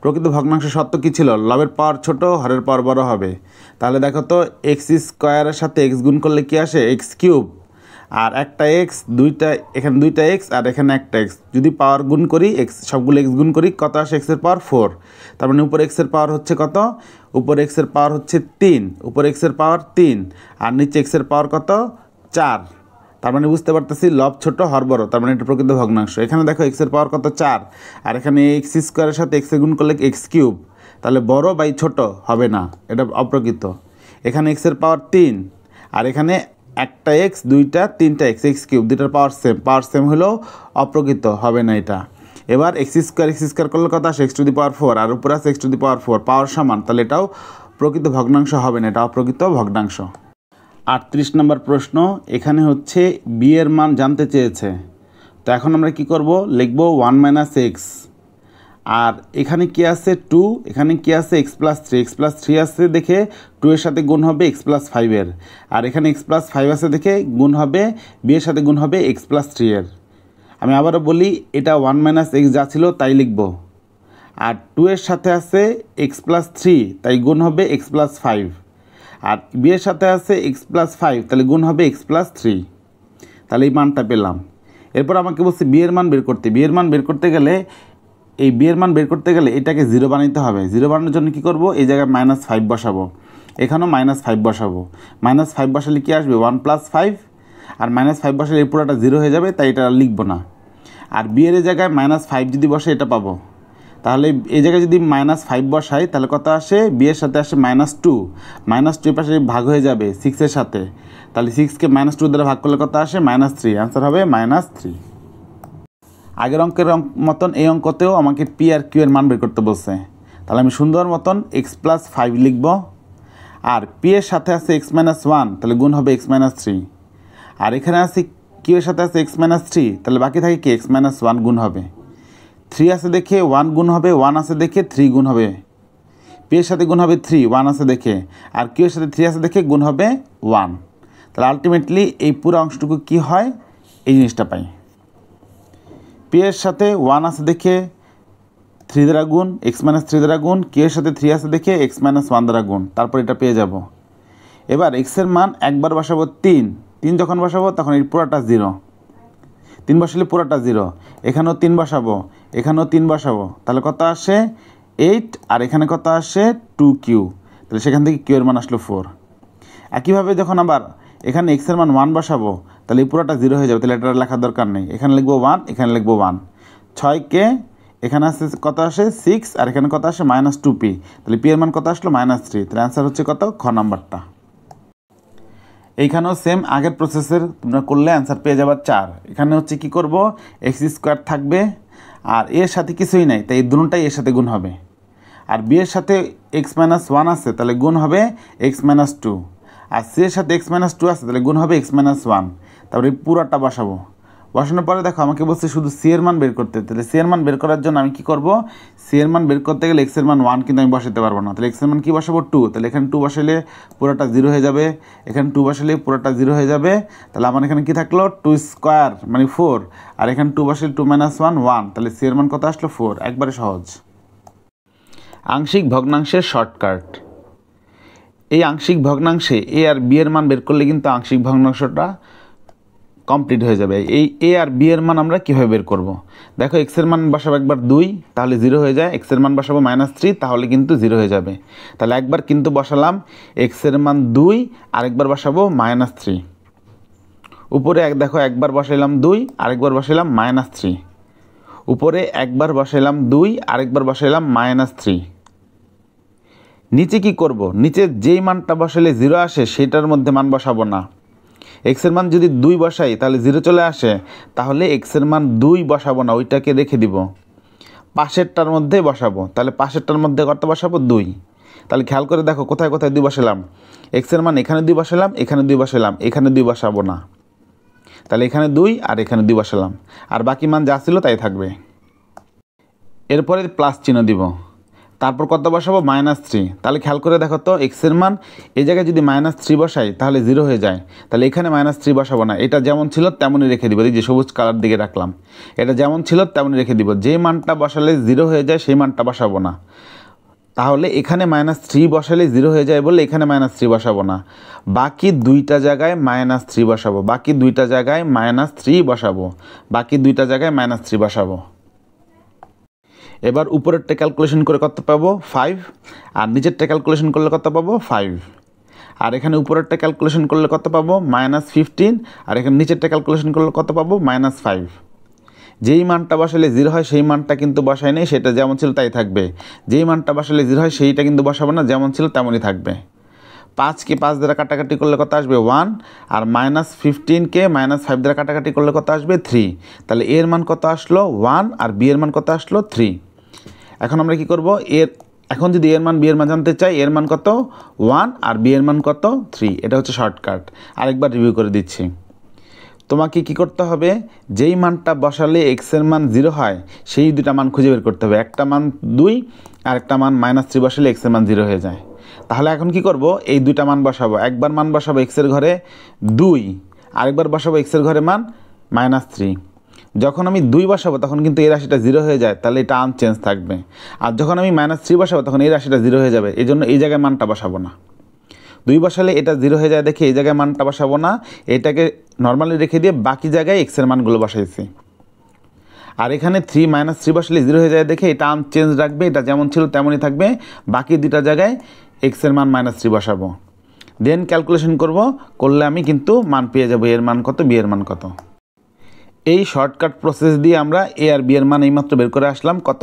প্রকৃত ভগ্নাংশ শর্ত কী ছিল, লবের পাওয়ার ছোট হরের পাওয়ার বড় হবে। তাহলে দেখো তো এক্স স্কোয়ারের সাথে এক্স গুণ করলে কি আসে এক্স কিউব, আর একটা এক্স, এখানে 2টা এক্স আর এখানে একটা এক্স, যদি পাওয়ার গুণ করি এক্স সবগুলো এক্স গুণ করি কত আসে এক্সের পাওয়ার 4, তার মানে উপর এক্সের পাওয়ার হচ্ছে কত, উপর এক্সের পাওয়ার হচ্ছে 3, উপর এক্সের পাওয়ার 3 আর নিচে এক্সের পাওয়ার কত 4, তার মানে বুঝতে পারতেছি লব ছোট হর বড়, তার মানে এটা প্রকৃত ভগ্নাংশ। এখানে দেখো এক্সের পাওয়ার কত 4 আর এখানে এক্স স্কোয়ারের সাথে এক্স গুণ করলে এক্স কিউব, তাহলে বড় বাই ছোট হবে না, এটা অপ্রকৃত। এখানে এক্সের পাওয়ার 3 আর এখানে একটা এক্স, 3টা এক্স, এক্স কিউব, দুইটার পাওয়ার সেম হলেও অপ্রকৃত হবে না এটা। এবার এক্স স্কোয়ার করলে কত আসে এক্স টু দি পাওয়ার 4 আর উপরে আছে এক্স টু দি পাওয়ার 4, পাওয়ার সমান, তাহলে এটাও প্রকৃত ভগ্নাংশ হবে না, এটা অপ্রকৃত ভগ্নাংশ। 38 নম্বর প্রশ্ন, এখানে হচ্ছে বি এর মান জানতে চেয়েছে। তো এখন আমরা কি করব, লিখব 1 - x, আর এখানে কি আছে 2, এখানে কি আছে x + 3, x + 3 আছে দেখে 2 এর সাথে গুণ হবে x + 5 এর, আর এখানে x + 5 আছে দেখে গুণ হবে b এর সাথে গুণ হবে x + 3 এর। আমি আবারও বলি, এটা 1 - x যা ছিল তাই লিখব, আর 2 এর সাথে আছে x + 3 তাই গুণ হবে x + 5, আর b এর সাথে আছে x + 5 তাহলে গুণ হবে x + 3, তাহলে এই মানটা পেলাম। এরপর আমাকে বলছে বি এর মান বের করতে। বি এর মান বের করতে গেলে এটাকে 0 বানাইতে হবে। 0 বানানোর জন্য কি করব, এই জায়গায় -5 বসাবো, এখানেও -5 বসাবো। -5 বসালে কি আসবে 1 + 5, আর -5 বসালে এই পুরোটা 0 হয়ে যাবে, তাই এটা লিখবো না। আর বি এর জায়গায় -5 যদি বসে এটা পাবো, তাহলে এই জায়গায় যদি -5 বসাই তাহলে কত আসে, বি এর সাথে আসে -2, -2 পাশে ভাগ হয়ে যাবে 6-এর সাথে, তাহলে 6কে -2 দ্বারা ভাগ করলে কত আসে, -3, আনসার হবে -3। আগের অঙ্কের মতন এই অঙ্কতেও আমাকে পি আর কিউ এর মান বের করতে বলছে, তাহলে আমি সুন্দর মতন x+5 লিখব, আর পি এর সাথে আছে x-1, তাহলে গুণ হবে x-3, আর এখানে আছে কিউ এর সাথে আছে x-3, তাহলে বাকি থাকে কি x-1 গুণ হবে, 3 আছে দেখে 1 গুণ হবে, 1 আছে দেখে 3 গুণ হবে, পি এর সাথে গুণ হবে 3, 1 আছে দেখে, আর কিউ এর সাথে 3 আছে দেখে গুণ হবে 1, তাহলে আলটিমেটলি এই পুরো অংশটুকু কি হয়, এই জিনিসটা পাই। পি এর সাথে 1 আছে দেখে 3 দ্বারা গুণ, x-3 দ্বারা গুণ, কিউ এর সাথে 3 আছে দেখে x-1 দ্বারা গুণ, তারপর এটা পেয়ে যাব। এবার x এর মান একবার বসাবো 3 যখন বসাবো তখন এই পুরোটা 0, 3 বসালে পুরোটা 0, এখানেও 3 বসাবো, এখানেও 3 বসাবো, তাহলে কত আসে 8, আর এখানে কত আসে 2q, তাহলে সেখান থেকে q এর মান আসলো 4। একইভাবে যখন আবার এখানে x এর মান 1 বসাবো তাহলে এই পুরোটা 0 হয়ে যাবে, তাহলে এটা লেখার দরকার নেই, এখানে লিখবো 1, এখানে লিখবো 1, 6কে এখানে আসে কত আসে 6, আর এখানে কত আসে -2p, তাহলে p এর মান কত আসলো -3, তাহলে অ্যান্সার হচ্ছে কত, খ নাম্বারটা। এইখানেও সেম আগের প্রসেসের তোমরা করলে অ্যান্সার পেয়ে যাবার 4। এখানে হচ্ছে কি করব, x² থাকবে, আর এর সাথে কিছুই নাই, তাই এই দুটোটাই এর সাথে গুণ হবে, আর বি এর সাথে x-1 আছে তাহলে গুণ হবে x-2, আর সি এর সাথে x-2 আছে তাহলে গুণ হবে x-1, তারপরে এই পুরোটা বসাবো, বসানোর পরে দেখো আমাকে বলছে শুধু সি এর মান বের করতে, তাহলে সি এর মান বের করার জন্য আমি কি করব, সি এর মান বের করতে গেলে x এর মান 1 কিন্তু আমি বসাতে পারবো না, তাহলে x এর মান কি বসাবো 2, তাহলে এখানে 2 বসালে পুরোটা 0 হয়ে যাবে, এখানে 2 বসালে পুরোটা 0 হয়ে যাবে, তাহলে আমার এখানে কি থাকলো 2² মানে 4, আর এখানে 2 বসালে 2 - 1 1, তাহলে সি এর মান কত আসলো 4, একবারে সহজ। আংশিক ভগ্নাংশের শর্টকাট। এই আংশিক ভগ্নাংশে এ আর বি এর মান বের করলে কিন্তু আংশিক ভগ্নাংশটা কমপ্লিট হয়ে যাবে। এই এ আর বি এর মান আমরা কীভাবে বের করব, দেখো এক্স এর মান বসাবো একবার 2, তাহলে 0 হয়ে যায়, এক্স এর মান বসাবো -3, তাহলে কিন্তু 0 হয়ে যাবে, তাহলে একবার কিন্তু বসালাম এক্স এর মান 2, আরেকবার বসাবো -3, উপরে দেখো একবার বসাইলাম 2, আরেকবার বসাইলাম -3, উপরে একবার বসাইলাম 2, আরেকবার বসাইলাম -3, নিচে কি করব, নিচে যেই মানটা বসালে 0 আসে সেটার মধ্যে মান বসাবো না, এক্স এর মান যদি 2 বসাই তাহলে 0 চলে আসে, তাহলে এক্স এর মান 2 বসাবো না, ওইটাকে রেখে দিব, পাশেরটার মধ্যে বসাবো, তাহলে পাশেরটার মধ্যে কত বসাবো 2, তাহলে খেয়াল করে দেখো কোথায় কোথায় 2 বসালাম, এক্স এর মান এখানে 2 বসালাম, এখানে 2 বসালাম, এখানে 2 বসাবো না, তাহলে এখানে 2 আর এখানে 2 বসালাম, আর বাকি মান যা ছিল তাই থাকবে। এরপরে প্লাস চিহ্ন দিব, তারপর কত বসাবো -3, তাহলে খেয়াল করে দেখো তো এক্স এর মান এই জায়গায় যদি -3 বসাই তাহলে 0 হয়ে যায়, তাহলে এখানে -3 বসাবো না, এটা যেমন ছিল তেমনই রেখে দিব, এই যে সবুজ কালার দিকে রাখলাম, এটা যেমন ছিল তেমনই রেখে দিব, যে মানটা বসালে 0 হয়ে যায় সেই মানটা বসাবো না, তাহলে এখানে -3 বসালে 0 হয়ে যায় বলে এখানে -3 বসাবো না, বাকি দুইটা জায়গায় -3 বসাবো, বাকি দুইটা জায়গায় -3 বসাবো, বাকি দুইটা জায়গায় -3 বসাবো। এবার উপরেরটা ক্যালকুলেশন করে কত পাবো 5, আর নিচেরটা ক্যালকুলেশন করলে কত পাবো 5, আর এখানে উপরেরটা ক্যালকুলেশন করলে কত পাবো -15, আর এখানে নিচেরটা ক্যালকুলেশন করলে কত পাবো -5। যেই মানটা বসালে 0 হয় সেই মানটা কিন্তু বসাই নেই, সেটা যেমন ছিল তাই থাকবে, যেই মানটা বসালে 0 হয় সেইটা কিন্তু বসাবো না, যেমন ছিল তেমনই থাকবে। 5কে 5 দ্বারা কাটাকাটি করলে কত আসবে 1, আর -15কে -5 দ্বারা কাটাকাটি করলে কত আসবে 3, তাহলে এর মান কত আসলো 1, আর বি এর মান কত আসলো 3। এখন আমরা কি করব, এখন যদি এর মান বি এর মান জানতে চাই, এর মান কত 1 আর বি এর মান কত 3, এটা হচ্ছে শর্টকাট। আরেকবার রিভিউ করে দিচ্ছি, তোমাকে কি করতে হবে, যেই মানটা বসালে এক্স এর মান 0 হয় সেই দুটা মান খুঁজে বের করতে হবে, একটা মান 2 আর একটা মান -3 বসালে এক্স এর মান 0 হয়ে যায়। তাহলে এখন কি করব, এই দুটা মান বসাবো, একবার মান বসাবো এক্স এর ঘরে 2, আরেকবার বসাবো এক্স এর ঘরে মান -3। যখন আমি 2 বসাবো তখন কিন্তু এই রাশিটা 0 হয়ে যায়, তাহলে এটা আনচেঞ্জ থাকবে, আর যখন আমি -3 বসাবো তখন এই রাশিটা 0 হয়ে যাবে, এই জন্য এই জায়গায় মানটা বসাবো না। 2 বসালে এটা 0 হয়ে যায় দেখে এই জায়গায় মানটা বসাবো না, এটাকে নর্মালি রেখে দিয়ে বাকি জায়গায় এক্স এর মানগুলো বসাইছি। আর এখানে 3 -3 বসালে 0 হয়ে যায় দেখে এটা আনচেঞ্জ রাখবে, এটা যেমন ছিল তেমনই থাকবে, বাকি দুটা জায়গায় এক্স এর মান -3 বসাবো, দেন ক্যালকুলেশন করলে আমি কিন্তু মান পেয়ে যাবো, এর মান কত বি এর মান কত। এই শর্টকাট প্রসেস দিয়ে আমরা এ আর বি এর মান এইমাত্র বের করে আসলাম। কত?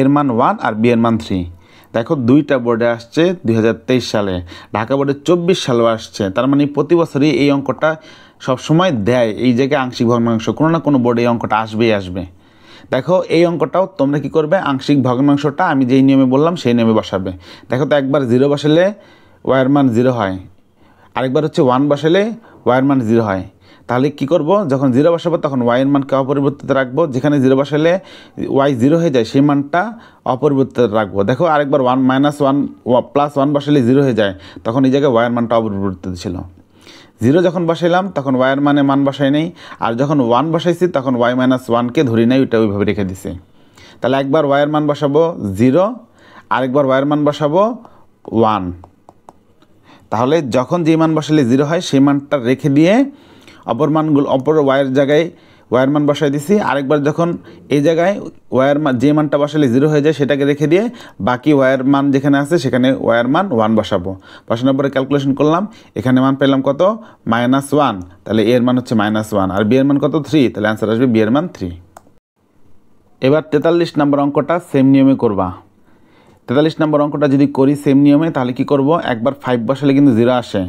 এর মান 1 আর বি এর মান 3। দেখো দুইটা বোর্ডে আসছে 2023 সালে, ঢাকা বোর্ডে 24 সালেও আসছে। তার মানে প্রতি বছরই এই অঙ্কটা সবসময় দেয়, এই জায়গায় আংশিক ভগ্নাংশ কোনো না কোনো বোর্ডে এই অঙ্কটা আসবেই আসবে। দেখো এই অঙ্কটাও তোমরা কি করবে, আংশিক ভগ্নাংশটা আমি যেই নিয়মে বললাম সেই নিয়মে বসাবে। দেখো তো একবার 0 বসালে ওয়াইয়ের মান 0 হয়, আরেকবার হচ্ছে 1 বসালে ওয়াইয়ের মান 0 হয়। তাহলে কি করব, যখন 0 বসাবো তখন ওয়াইয়ের মানকে অপরিবর্তিত রাখবো, যেখানে 0 বসালে ওয়াই 0 হয়ে যায় সেই মানটা অপরিবর্তিত রাখবো। দেখো আরেকবার 1 - 1 +1 বসালে 0 হয়ে যায়, তখন এই জায়গায় ওয়াইয়ের মানটা অপরিবর্তিত ছিল। 0 যখন বসাইলাম তখন ওয়াইয়ের মান বসাই নেই, আর যখন 1 বসাইছি তখন ওয়াই -1কে ধরি নেই, ওইটা ওইভাবে রেখে দিছি। তাহলে একবার ওয়াইয়ের মান বসাবো 0, আরেকবার ওয়াইয়ের মান বসাবো 1। তাহলে যখন যে মান বসালে 0 হয় সেই মানটা রেখে দিয়ে অপর মানগুলো অপর ওয়াইয়ের জায়গায় ওয়াইয়ের মান বসাই দিছি। আরেকবার যখন এই জায়গায় ওয়াইয়ের মান যে মানটা বসালে 0 হয়ে যায় সেটাকে রেখে দিয়ে বাকি ওয়াইয়ের মান যেখানে আছে সেখানে ওয়াইয়ের মান 1 বসাবো। বসানোর পরে ক্যালকুলেশন করলাম, এখানে মান পেলাম কত? -1। তাহলে এর মান হচ্ছে -1 আর বি এর মান কত? 3। তাহলে অ্যান্সার আসবে বি এর মান 3। এবার 43 নম্বর অঙ্কটা সেম নিয়মে করবা। 43 নম্বর অঙ্কটা যদি করি সেম নিয়মে, তাহলে কি করব, একবার 5 বসালে কিন্তু 0 আসে,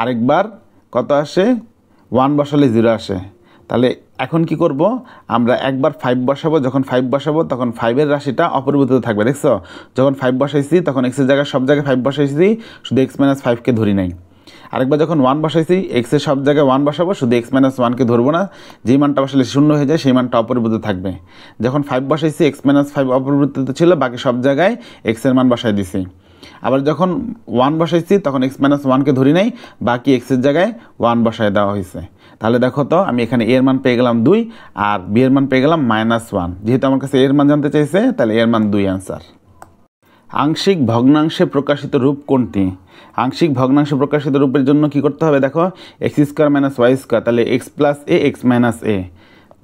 আরেকবার কত আসে? 1 বসালে 0 আসে। তাহলে এখন কি করব, আমরা একবার 5 বসাবো, যখন 5 বসাবো তখন 5-এর রাশিটা অপরিবর্তিত থাকবে। দেখছো, যখন 5 বসাইছি তখন এক্সের জায়গায় সব জায়গায় 5 বসাইছি, শুধু x - 5কে ধরি নাই। আরেকবার যখন 1 বসাইছি এক্সের সব জায়গায় 1 বসাবো, শুধু x - 1কে ধরবো না, যেই মানটা বসালে 0 হয়ে যায় সেই মানটা অপরিবর্তিত থাকবে। যখন 5 বসাইছি x - 5 অপরিবর্তিত ছিল, বাকি সব জায়গায় x এর মান বসাই দিছি। আবার যখন 1 বসাইছি তখন x - 1কে ধরি নাই, বাকি x এর জায়গায় 1 বসায় দেওয়া হয়েছে। তাহলে দেখো তো আমি এখানে এর মান পেয়ে গেলাম 2 আর বি এর মান পেয়ে গেলাম -1। যেহেতু আমার কাছে এর মান জানতে চাইছে তাহলে এর মান 2 অ্যান্সার। আংশিক ভগ্নাংশে প্রকাশিত রূপ কোনটি? আংশিক ভগ্নাংশে প্রকাশিত রূপের জন্য কি করতে হবে, দেখো x² - y², তাহলে x + a x - a,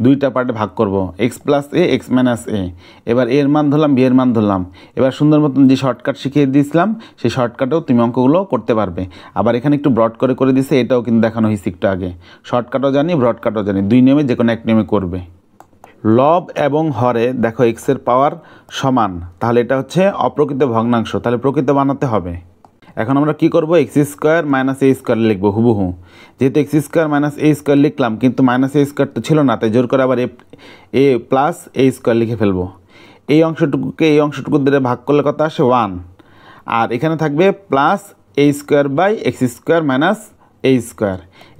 দুইটা পার্টে ভাগ করব, x + a x - a। এবার এর মান ধরলাম, বি এর মান ধরলাম। এবার সুন্দর মতন যে শর্টকাট শিখিয়ে দিয়েছিলাম সেই শর্টকাটেও তুমি অঙ্কগুলো করতে পারবে। আবার এখানে একটু ব্রড করে দিছে, এটাও কিন্তু দেখানো হয়েছে একটু আগে। শর্টকাটও জানি, ব্রডকাটও জানি, দুই নিয়মে যে কোনো এক নিয়মে করবে। লব এবং হরে দেখো এক্সের পাওয়ার সমান, তাহলে এটা হচ্ছে অপ্রকৃত ভগ্নাংশ, তাহলে প্রকৃত বানাতে হবে। এখন আমরা কি করব, x² - a² লিখবো হুবহু। যেহেতু x² - a² লিখলাম, কিন্তু -a² তো ছিল না, তাই জোর করে আবার a + a² লিখে ফেলবো। এই অংশটুকুকে এই অংশটুকু দিয়ে ভাগ করলে কত আসে? 1। আর এখানে থাকবে +a² x² - a²।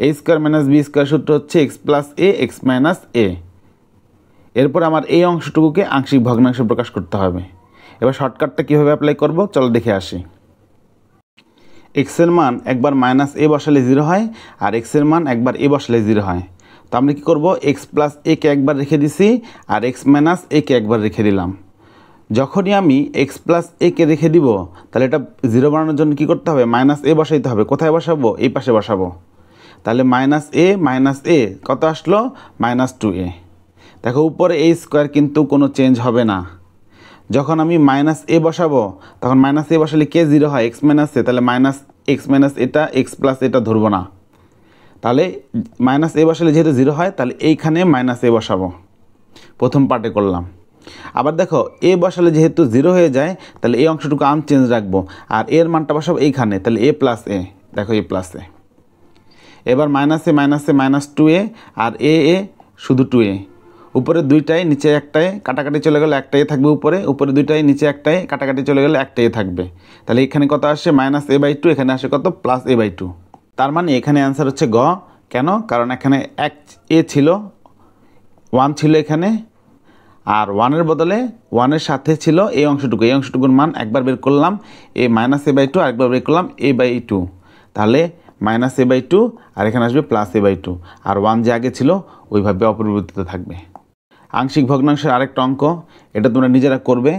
a² - b² সূত্র হচ্ছে x + a x - a। এরপর আমার এই অংশটুকুকে আংশিক ভগ্নাংশে প্রকাশ করতে হবে। এবার শর্টকাটটা কীভাবে অ্যাপ্লাই করব চলো দেখে আসি। এক্সের মান একবার -a বসালে 0 হয়, আর এক্সের মান একবার a বসালে 0 হয়। তো আমরা কী করব, x + a কে একবার রেখে দিছি আর x - a কে একবার রেখে দিলাম। যখনই আমি x + a কে রেখে দিব তাহলে এটা 0 বানানোর জন্য কী করতে হবে, -a বসাইতে হবে। কোথায় বসাবো? এই পাশে বসাবো। তাহলে -a কত আসলো? -2a। দেখো উপরে a² কিন্তু কোনো চেঞ্জ হবে না। যখন আমি -a বসাবো তখন -a বসালে কে 0 হয়? x - a। তাহলে -x - এটা x + এটা ধরবো না। তাহলে -a বসালে যেহেতু 0 হয় তাহলে এইখানে -a বসাবো। প্রথম পার্টে করলাম। আবার দেখো a বসালে যেহেতু 0 হয়ে যায় তাহলে এই অংশটুকু আনচেঞ্জ রাখবো, আর এর মানটা বসাবো এইখানে, তাহলে a + a। দেখো a + a। এবার -a - 2a আর a শুধু 2a। উপরে দুইটাই নিচে একটাই কাটাকাটি চলে গেলে একটাই থাকবে উপরে দুইটাই নিচে একটাই কাটাকাটি চলে গেলে একটাই থাকবে। তাহলে এখানে কত আসে? -a/2, এখানে আসে কত? +a/2। তার মানে এখানে অ্যান্সার হচ্ছে গ। কেন? কারণ এখানে a ছিল, 1 ছিল এখানে, আর 1-এর বদলে 1-এর সাথে ছিল এই অংশটুকুর মান একবার বের করলাম -a/2, আরেকবার বের করলাম a/2। তাহলে -a/2 আর এখানে আসবে +a/2, আর 1 যে আগে ছিল ওইভাবে অপরিবর্তিত থাকবে। আংশিক ভগ্নাংশের আরেকটা অঙ্ক, এটা তোমরা নিজেরা করবে।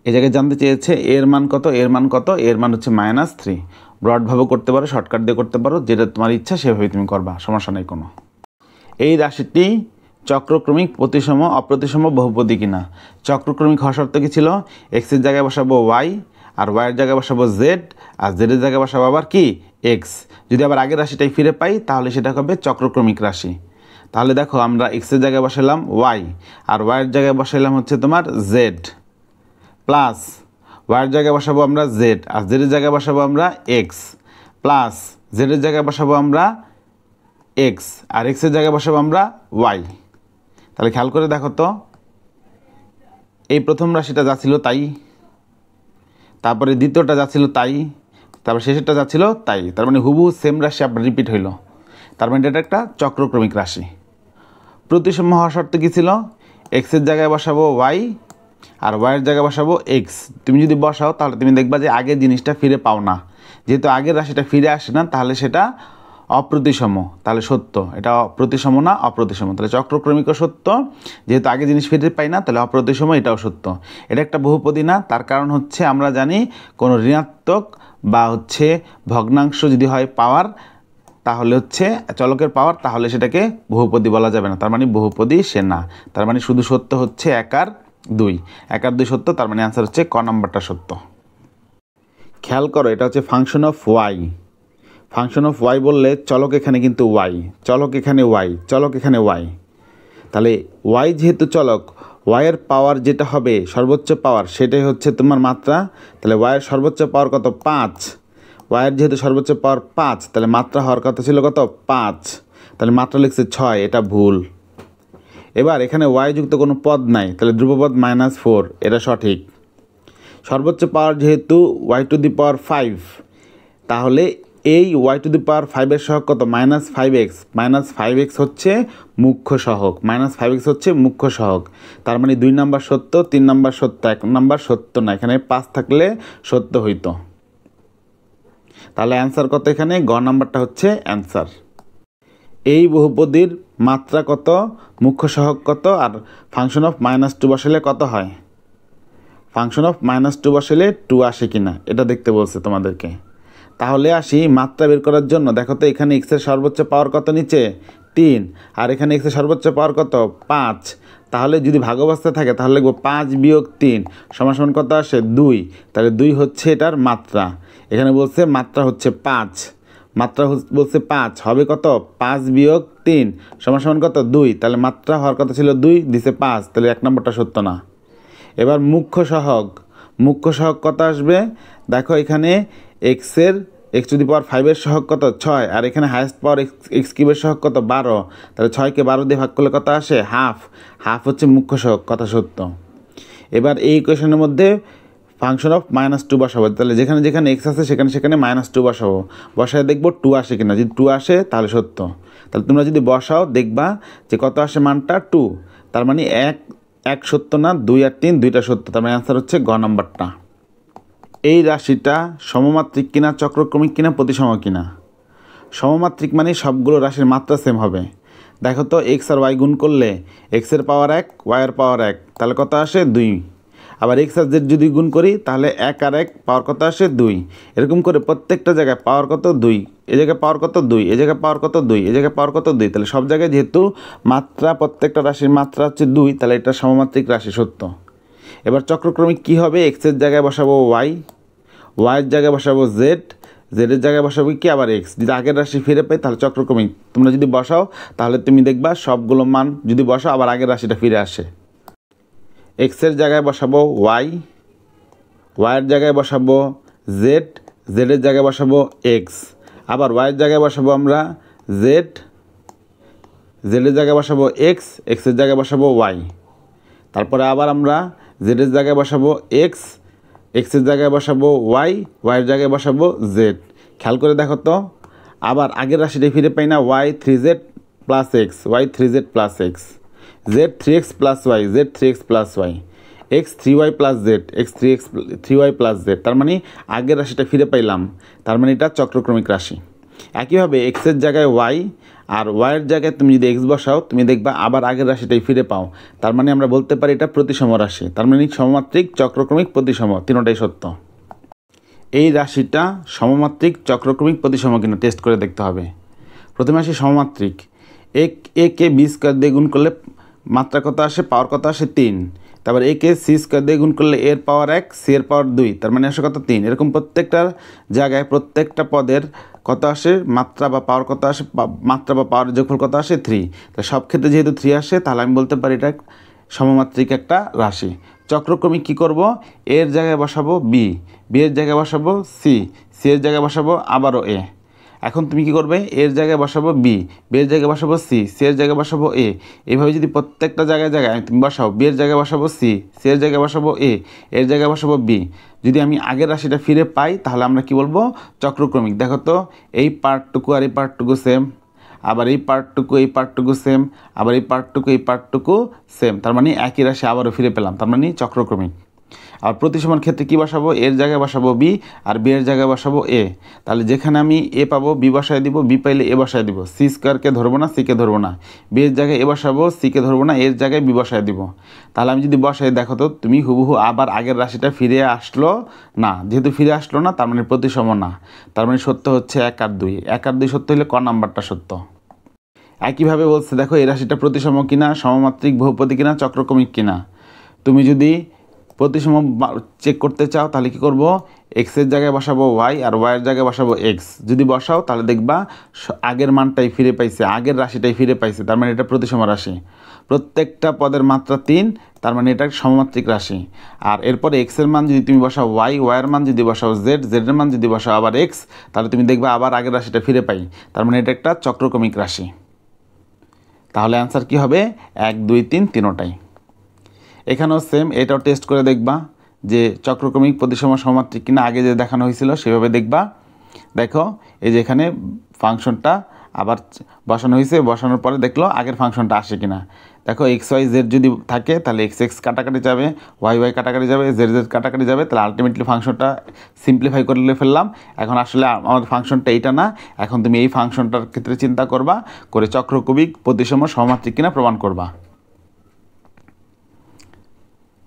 এই জায়গায় জানতে চেয়েছে এর মান কত, এর মান কত, এর মান হচ্ছে -3। ব্রডভাবে করতে পারো, শর্টকাট দিয়ে করতে পারো, যেটা তোমার ইচ্ছা সেভাবে তুমি করবা, সমস্যা নেই কোনো। এই রাশিটি চক্রক্রমিক, প্রতিসম, অপ্রতিসম, বহুপদী কিনা। চক্রক্রমিক হওয়ার শর্ত কি ছিল? এক্সের জায়গায় বসাবো y, আর ওয়াইয়ের জায়গায় বসাবো z, আর জেডের জায়গায় বসাবো আবার কি? x। যদি আবার আগের রাশিটাই ফিরে পাই তাহলে সেটা হবে চক্রক্রমিক রাশি। তাহলে দেখো আমরা এক্সের জায়গায় বসালাম ওয়াই, আর ওয়াইয়ের জায়গায় বসাইলাম হচ্ছে তোমার জেড, প্লাস ওয়াইয়ের জায়গায় বসাবো আমরা জেড, আর জেডের জায়গায় বসাবো আমরা এক্স, প্লাস জেডের জায়গায় বসাবো আমরা এক্স, আর এক্সের জায়গায় বসাবো আমরা ওয়াই। তাহলে খেয়াল করে দেখো তো, এই প্রথম রাশিটা যা ছিল তাই, তারপরে দ্বিতীয়টা যা ছিল তাই, তারপর শেষেরটা যা ছিল তাই। তার মানে হুবহু সেম রাশি আপনার রিপিট হইল। তার মানে এটা একটা চক্রক্রমিক রাশি। প্রতিসম হওয়ার শর্ত কী ছিল? এক্সের জায়গায় বসাবো ওয়াই, আর ওয়াইয়ের জায়গায় বসাবো এক্স। তুমি যদি বসাও তাহলে তুমি দেখবা যে আগের জিনিসটা ফিরে পাও না। যেহেতু আগের রাশিটা ফিরে আসে না, তাহলে সেটা অপ্রতিসম, তাহলে সত্য। এটা প্রতিসম না অপ্রতিসম, তাহলে চক্রক্রমিকও সত্য। যেহেতু আগে জিনিস ফিরে পাই না, তাহলে অপ্রতিসম, এটাও সত্য। এটা একটা বহুপদী না, তার কারণ হচ্ছে আমরা জানি কোনো ঋণাত্মক বা হচ্ছে ভগ্নাংশ যদি হয় পাওয়ার, তাহলে হচ্ছে চলকের পাওয়ার, তাহলে সেটাকে বহুপদী বলা যাবে না। তার মানে বহুপদী সে না। তার মানে শুধু সত্য হচ্ছে 1 আর 2, 1 আর 2 সত্য। তার মানে অ্যান্সার হচ্ছে ক নাম্বারটা সত্য। খেয়াল করো, এটা হচ্ছে function of y. Function of y বললে চলক এখানে কিন্তু ওয়াই, চলক এখানে ওয়াই, চলক এখানে ওয়াই। তাহলে ওয়াই যেহেতু চলক, ওয়াইয়ের পাওয়ার যেটা হবে সর্বোচ্চ পাওয়ার, সেটাই হচ্ছে তোমার মাত্রা। তাহলে ওয়াইয়ের সর্বোচ্চ পাওয়ার কত? 5। ওয়াইয়ের যেহেতু সর্বোচ্চ পাওয়ার 5, তাহলে মাত্রা হওয়ার কথা ছিল কত? 5। তাহলে মাত্রা লিখছে 6, এটা ভুল। এবার এখানে ওয়াই যুক্ত কোনো পদ নাই, তাহলে ধ্রুবপদ -4, এটা সঠিক। সর্বোচ্চ পাওয়ার যেহেতু ওয়াই টু দি পাওয়ার 5, তাহলে এই ওয়াই টু দি পাওয়ার 5-এর সহগ কত? -5x। -5x হচ্ছে মুখ্য সহগ, -5x হচ্ছে মুখ্য সহগ। তার মানে 2 নাম্বার সত্য, 3 নাম্বার সত্য, 1 নাম্বার সত্য না। এখানে 5 থাকলে সত্য হইতো। তাহলে অ্যান্সার কত? এখানে গ নাম্বারটা হচ্ছে অ্যান্সার। এই বহুপদীর মাত্রা কত, মুখ্য সহগ কত, আর ফাংশন অফ -2 বসালে কত হয়? ফাংশন অফ -2 বসালে 2 আসে কিনা এটা দেখতে বলছে তোমাদেরকে। তাহলে আসি মাত্রা বের করার জন্য। দেখো তো এখানে এক্সের সর্বোচ্চ পাওয়ার কত নিচে? 3, আর এখানে এক্সের সর্বোচ্চ পাওয়ার কত? 5। তাহলে যদি ভাগ অবস্থায় থাকে তাহলে লিখবো 5 - 3 সমান কত আসে? 2। তাহলে 2 হচ্ছে এটার মাত্রা। এখানে বলছে মাত্রা হচ্ছে 5, মাত্রা বলছে 5, হবে কত? 5 - 3 সমান কত? 2। তাহলে মাত্রা হওয়ার কথা ছিল 2, দিছে 5, তাহলে 1 নম্বরটা সত্য না। এবার মুখ্য সহগ, মুখ্য সহগ কত আসবে? দেখো এখানে এক্সের x⁵এর সহগ কত? 6, আর এখানে হাইয়েস্ট পাওয়ার x³ সহগ কত? 12। তাহলে 6কে 12 দিয়ে ভাগ করলে কত আসে? হাফ। হাফ হচ্ছে মুখ্য সহগ, কথা সত্য। এবার এই ইকুয়েশনের মধ্যে ফাংশন অফ -2 বসাবো। তাহলে যেখানে যেখানে x আছে সেখানে সেখানে -2 বসাবো। বসায় দেখবো 2 আসে কিনা। যদি 2 আসে তাহলে সত্য। তাহলে তোমরা যদি বসাও দেখবা যে কত আসে মানটা? 2। তার মানে 1 সত্য না, 2 আর 3 দুইটা সত্য। তার মানে অ্যান্সার হচ্ছে গ নাম্বারটা। এই রাশিটা সমমাত্রিক কিনা, চক্রক্রমিক কিনা, প্রতিসম কিনা? সমমাত্রিক মানে সবগুলো রাশির মাত্রা সেম হবে। দেখো তো এক্স আর ওয়াই গুণ করলে এক্সের পাওয়ার 1, ওয়াইয়ের পাওয়ার 1, তাহলে কত আসে? 2। আবার এক্স আর জেড যদি গুণ করি তাহলে 1 আর 1 পাওয়ার কত আসে? 2। এরকম করে প্রত্যেকটা জায়গায় পাওয়ার কত? 2। এই জায়গায় পাওয়ার কত? 2। এই জায়গায় পাওয়ার কত? 2। এই জায়গায় পাওয়ার কত? 2। তাহলে সব জায়গায় যেহেতু মাত্রা, প্রত্যেকটা রাশির মাত্রা হচ্ছে 2, তাহলে এটা সমমাত্রিক রাশি, সত্য। এবার চক্রক্রমিক কি হবে? এক্সের জায়গায় বসাবো ওয়াই, ওয়াইয়ের জায়গায় বসাবো জেড, জেডের জায়গায় বসাবো কি? আবার এক্স। যদি আগের রাশি ফিরে পাই তাহলে চক্রক্রমিক। তোমরা যদি বসাও তাহলে তুমি দেখবা সবগুলো মান যদি বসাও আবার আগের রাশিটা ফিরে আসে। এক্সের জায়গায় বসাবো ওয়াই, ওয়াইয়ের জায়গায় বসাবো জেড, জেডের জায়গায় বসাবো এক্স। আবার ওয়াইয়ের জায়গায় বসাবো আমরা জেড, জেডের জায়গায় বসাবো এক্স, এক্সের জায়গায় বসাবো ওয়াই। তারপরে আবার আমরা জেডের জায়গায় বসাবো এক্স, এক্সের জায়গায় বসাবো ওয়াই, ওয়াইয়ের জায়গায় বসাবো জেড। খেয়াল করে দেখো তো, আবার আগের রাশিটা ফিরে পাই না? Y 3z plus x, y 3z plus x, z 3x plus y, z 3x plus y, x 3y plus z, x 3y plus z. তার মানে আগের রাশিটা ফিরে পাইলাম। তার মানে এটা চক্রক্রমিক রাশি। একইভাবে এক্সের জায়গায় ওয়াই আর ওয়াইয়ের জায়গায় তুমি যদি এক্স বসাও তুমি দেখবা আবার আগের রাশিটাই ফিরে পাও। তার মানে আমরা বলতে পারি এটা প্রতিসম রাশি। তার মানে সমমাত্রিক, চক্রক্রমিক, প্রতিসম, তিনটাই সত্য। এই রাশিটা সমমাত্রিক, চক্রক্রমিক, প্রতিসম কিনা টেস্ট করে দেখতে হবে। প্রথমে আসি সমমাত্রিক। একে বি স্কোয়ার দিয়ে গুণ করলে মাত্রা কত আসে? পাওয়ার কত আসে? 3। তারপর একে সি স্কোয়ার দিয়ে গুণ করলে এর পাওয়ার 1 সি এর পাওয়ার 2, তার মানে আসে কত 3। এরকম প্রত্যেকটা জায়গায় প্রত্যেকটা পদের কত আসে মাত্রা বা পাওয়ার কত আসে, মাত্রা বা পাওয়ার যোগফল কত আসে 3। তাই সব ক্ষেত্রে যেহেতু 3 আসে তাহলে আমি বলতে পারি এটা সমমাত্রিক একটা রাশি। চক্রক্রমিক কি করব, এর জায়গায় বসাবো বি, বি এর জায়গায় বসাবো সি, সি এর জায়গায় বসাবো আবারও এ। এখন তুমি কি করবে, এর জায়গায় বসাবো বি, বি এর জায়গায় বসাবো সি, সি এর জায়গায় বসাবো এ। এইভাবে যদি প্রত্যেকটা জায়গায় জায়গায় তুমি বসাও, বি এর জায়গায় বসাবো সি, সি এর জায়গায় বসাবো এ, এর জায়গায় বসাবো বি, যদি আমি আগের রাশিটা ফিরে পাই তাহলে আমরা কি বলবো, চক্রক্রমিক। দেখো তো এই পার্টটুকু আর এই পার্টটুকু সেম, আবার এই পার্টটুকু সেম, আবার এই পার্টটুকু সেম, তার মানে একই রাশি আবারও ফিরে পেলাম, তার মানে চক্রক্রমিক। আর প্রতিসমান ক্ষেত্রে কি বসাবো, এর জায়গায় বসাবো বি আর বি এর জায়গায় বসাবো এ। তাহলে যেখানে আমি এ পাবো বি বসায় দিব, বি পাইলে এ বসায় দিব, সি স্কোয়ারকে ধরবো না, সিকে ধরবো না, বি এর জায়গায় এ বসাবো, সিকে ধরবো না, এর জায়গায় বি বসায় দিব। তাহলে আমি যদি বসাই, দেখো তো তুমি হুবহু আবার আগের রাশিটা ফিরে আসলো না, যেহেতু ফিরে আসলো না তার মানে প্রতিসম না, তার মানে সত্য হচ্ছে 1 আর 2, 1 আর 2 সত্য হলে ক নাম্বারটা সত্য। একইভাবে বলছে দেখো এই রাশিটা প্রতিসম কিনা, সমমাত্রিক বহুপদী কিনা, চক্রক্রমিক কিনা। তুমি যদি প্রতিসম চেক করতে চাও তাহলে কি করব, এক্সের জায়গায় বসাবো ওয়াই আর ওয়াইয়ের জায়গায় বসাবো এক্স। যদি বসাও তাহলে দেখবা আগের মানটাই ফিরে পাইছে, আগের রাশিটাই ফিরে পাইছে, তার মানে এটা প্রতিসম রাশি। প্রত্যেকটা পদের মাত্রা 3, তার মানে এটা সমমাত্রিক রাশি। আর এরপরে এক্সের মান যদি তুমি বসাও ওয়াই, ওয়াইয়ের মান যদি বসাও জেড, জেডের মান যদি বসাও আবার এক্স, তাহলে তুমি দেখবা আবার আগের রাশিটা ফিরে পাই, তার মানে এটা একটা চক্রক্রমিক রাশি। তাহলে অ্যান্সার কি হবে, 1 2 3 তিনোটাই। এখানেও সেম, এটাও টেস্ট করে দেখবা যে চক্রক্রমিক প্রতিসম সমমাত্রিক কিনা, আগে যে দেখানো হয়েছিল সেভাবে দেখবা। দেখো এই যে এখানে ফাংশনটা আবার বসানো হয়েছে, বসানোর পরে দেখলো আগের ফাংশনটা আসে কিনা। দেখো এক্স ওয়াই জেড যদি থাকে তাহলে এক্স এক্স কাটাকাটি যাবে, ওয়াই ওয়াই কাটাকাটি যাবে, জেড জেড কাটাকাটি যাবে, তাহলে আলটিমেটলি ফাংশনটা সিম্পলিফাই করে ফেললাম। এখন আসলে আমার ফাংশনটা এইটা না, এখন তুমি এই ফাংশনটার ক্ষেত্রে চিন্তা করবা, করে চক্রক্রমিক প্রতিসম সমমাত্রিক কিনা প্রমাণ করবা।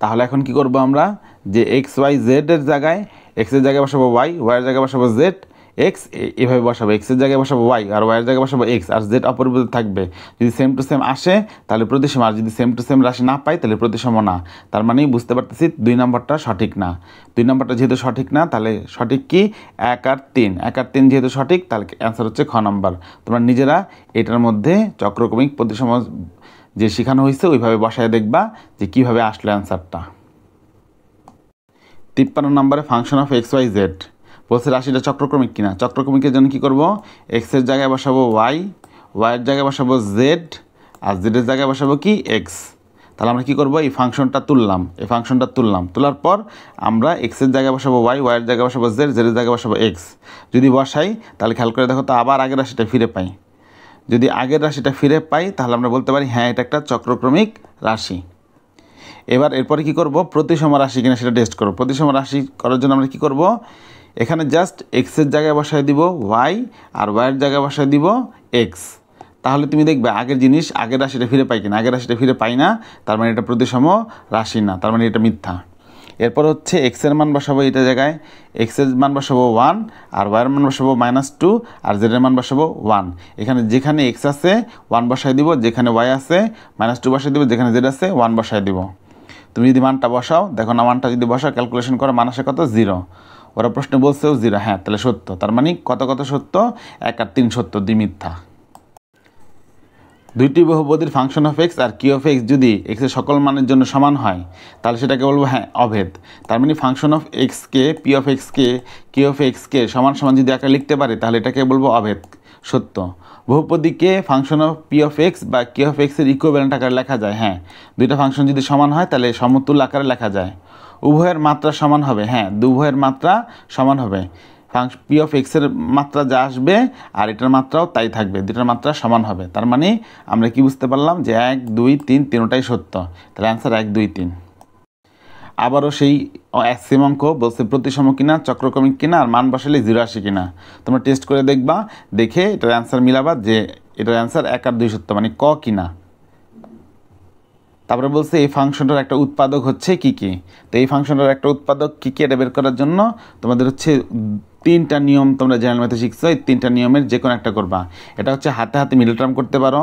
তাহলে এখন কি করব আমরা, যে এক্স ওয়াই জেড এর জায়গায় এক্সের জায়গায় বসাবো ওয়াই, ওয়াইয়ের জায়গায় বসাবো জেড, এক্স এভাবে বসাবো, এক্সের জায়গায় বসাবো ওয়াই আর ওয়াইয়ের জায়গায় বসাবো এক্স, আর জেড অপরিবর্তিত থাকবে। যদি সেম টু সেম আসে তাহলে প্রতিসম, আর যদি সেম টু সেম রাশি না পাই তাহলে প্রতিসম না। তার মানেই বুঝতে পারতেছি 2 নম্বরটা সঠিক না। 2 নম্বরটা যেহেতু সঠিক না তাহলে সঠিক কি, 1 আর 3, 1 আর 3 যেহেতু সঠিক তাহলে অ্যান্সার হচ্ছে খ নম্বর। তোমরা নিজেরা এটার মধ্যে চক্রক্রমিক প্রতিসম যে শেখানো হয়েছে ওইভাবে বসায় দেখবা যে কীভাবে আসলো অ্যান্সারটা। 53 নম্বরে function of x y z বলছে রাশিটা চক্রক্রমিক কিনা। চক্রক্রমিকের জন্য কী করব, এক্সের জায়গায় বসাবো ওয়াই, ওয়াইয়ের জায়গায় বসাবো জেড, আর জেডের জায়গায় বসাবো কি এক্স। তাহলে আমরা কী করব, এই ফাংশনটা তুললাম, তোলার পর আমরা এক্সের জায়গায় বসাবো ওয়াই, ওয়াইয়ের জায়গায় বসাবো জেড, জেডের জায়গায় বসাবো এক্স। যদি বসাই তাহলে খেয়াল করে দেখো তো আবার আগের রাশিটা ফিরে পাই। যদি আগের রাশিটা ফিরে পাই তাহলে আমরা বলতে পারি হ্যাঁ এটা একটা চক্রক্রমিক রাশি। এবার এরপরে কি করব, প্রতিসম রাশি কিনা সেটা টেস্ট করব। প্রতিসম রাশি করার জন্য আমরা কি করব, এখানে জাস্ট এক্সের জায়গায় বসায় দিব ওয়াই আর ওয়াইয়ের জায়গায় বসায় দিব এক্স। তাহলে তুমি দেখবে আগের জিনিস আগের রাশিটা ফিরে পাই কিনা, আগের রাশিটা ফিরে পাই না, তার মানে এটা প্রতিসম রাশি না, তার মানে এটা মিথ্যা। এরপর হচ্ছে এক্সের মান বসাবো এটা জায়গায়, এক্সের মান বসাবো 1 আর ওয়াইয়ের মান বসাবো -2 আর জেডের মান বসাবো 1। এখানে যেখানে এক্স আছে 1 বসায় দিব, যেখানে ওয়াই আছে -2 বসায় দিব, যেখানে জেড আছে 1 বসায় দিব। তুমি যদি মানটা বসাও, দেখো না মানটা যদি বসাও ক্যালকুলেশন করো, মান আসে কত 0। ওরা প্রশ্নে বলছেও 0, হ্যাঁ তাহলে সত্য। তার মানে কত কত সত্য, 1 আর 3 সত্য, 2 মিথ্যা। দুইটি বহুপদীর ফাংশন অফ এক্স আর কিউ অফ এক্স যদি এক্সের সকল মানের জন্য সমান হয় তাহলে সেটাকে বলবো হ্যাঁ অভেদ। তার মানে ফাংশন অফ এক্সকে, পি অফ এক্সকে, কিউ অফ এক্সকে সমান সমান যদি আকারে লিখতে পারে তাহলে এটাকে বলবো অভেদ, সত্য। বহুপদীকে function of P of X বা কিউ অফ এক্সের ইকুইভ্যালেন্ট আকারে লেখা যায়, হ্যাঁ দুইটা ফাংশন যদি সমান হয় তাহলে সমতুল্য আকারে লেখা যায়। উভয়ের মাত্রা সমান হবে, হ্যাঁ উভয়ের মাত্রা সমান হবে। পি অফ এক্সের মাত্রা যা আসবে আর এটার মাত্রাও তাই থাকবে, দুটার মাত্রা সমান হবে। তার মানে আমরা কি বুঝতে পারলাম যে 1 2 3 তিনটাই সত্য। তাহলে অ্যান্সার 1 2 3। আবারও সেই সেম অঙ্ক বলছে প্রতিসম কিনা, চক্রক্রমিক কিনা, আর মান বসালে 0 আসে কিনা। তোমরা টেস্ট করে দেখবা, দেখে এটার অ্যান্সার মিলাবা যে এটার অ্যান্সার 1 আর 2 সত্য, মানে ক কিনা। তারপরে বলছে এই ফাংশনটার একটা উৎপাদক হচ্ছে কি কি। তো এই ফাংশনটার একটা উৎপাদক কি কি এটা বের করার জন্য তোমাদের হচ্ছে 3টা নিয়ম তোমরা জেনারেল ম্যাথে শিখছো, এই 3টা নিয়মের যে কোনো একটা করবা। এটা হচ্ছে হাতে হাতে মিডল টার্ম করতে পারো,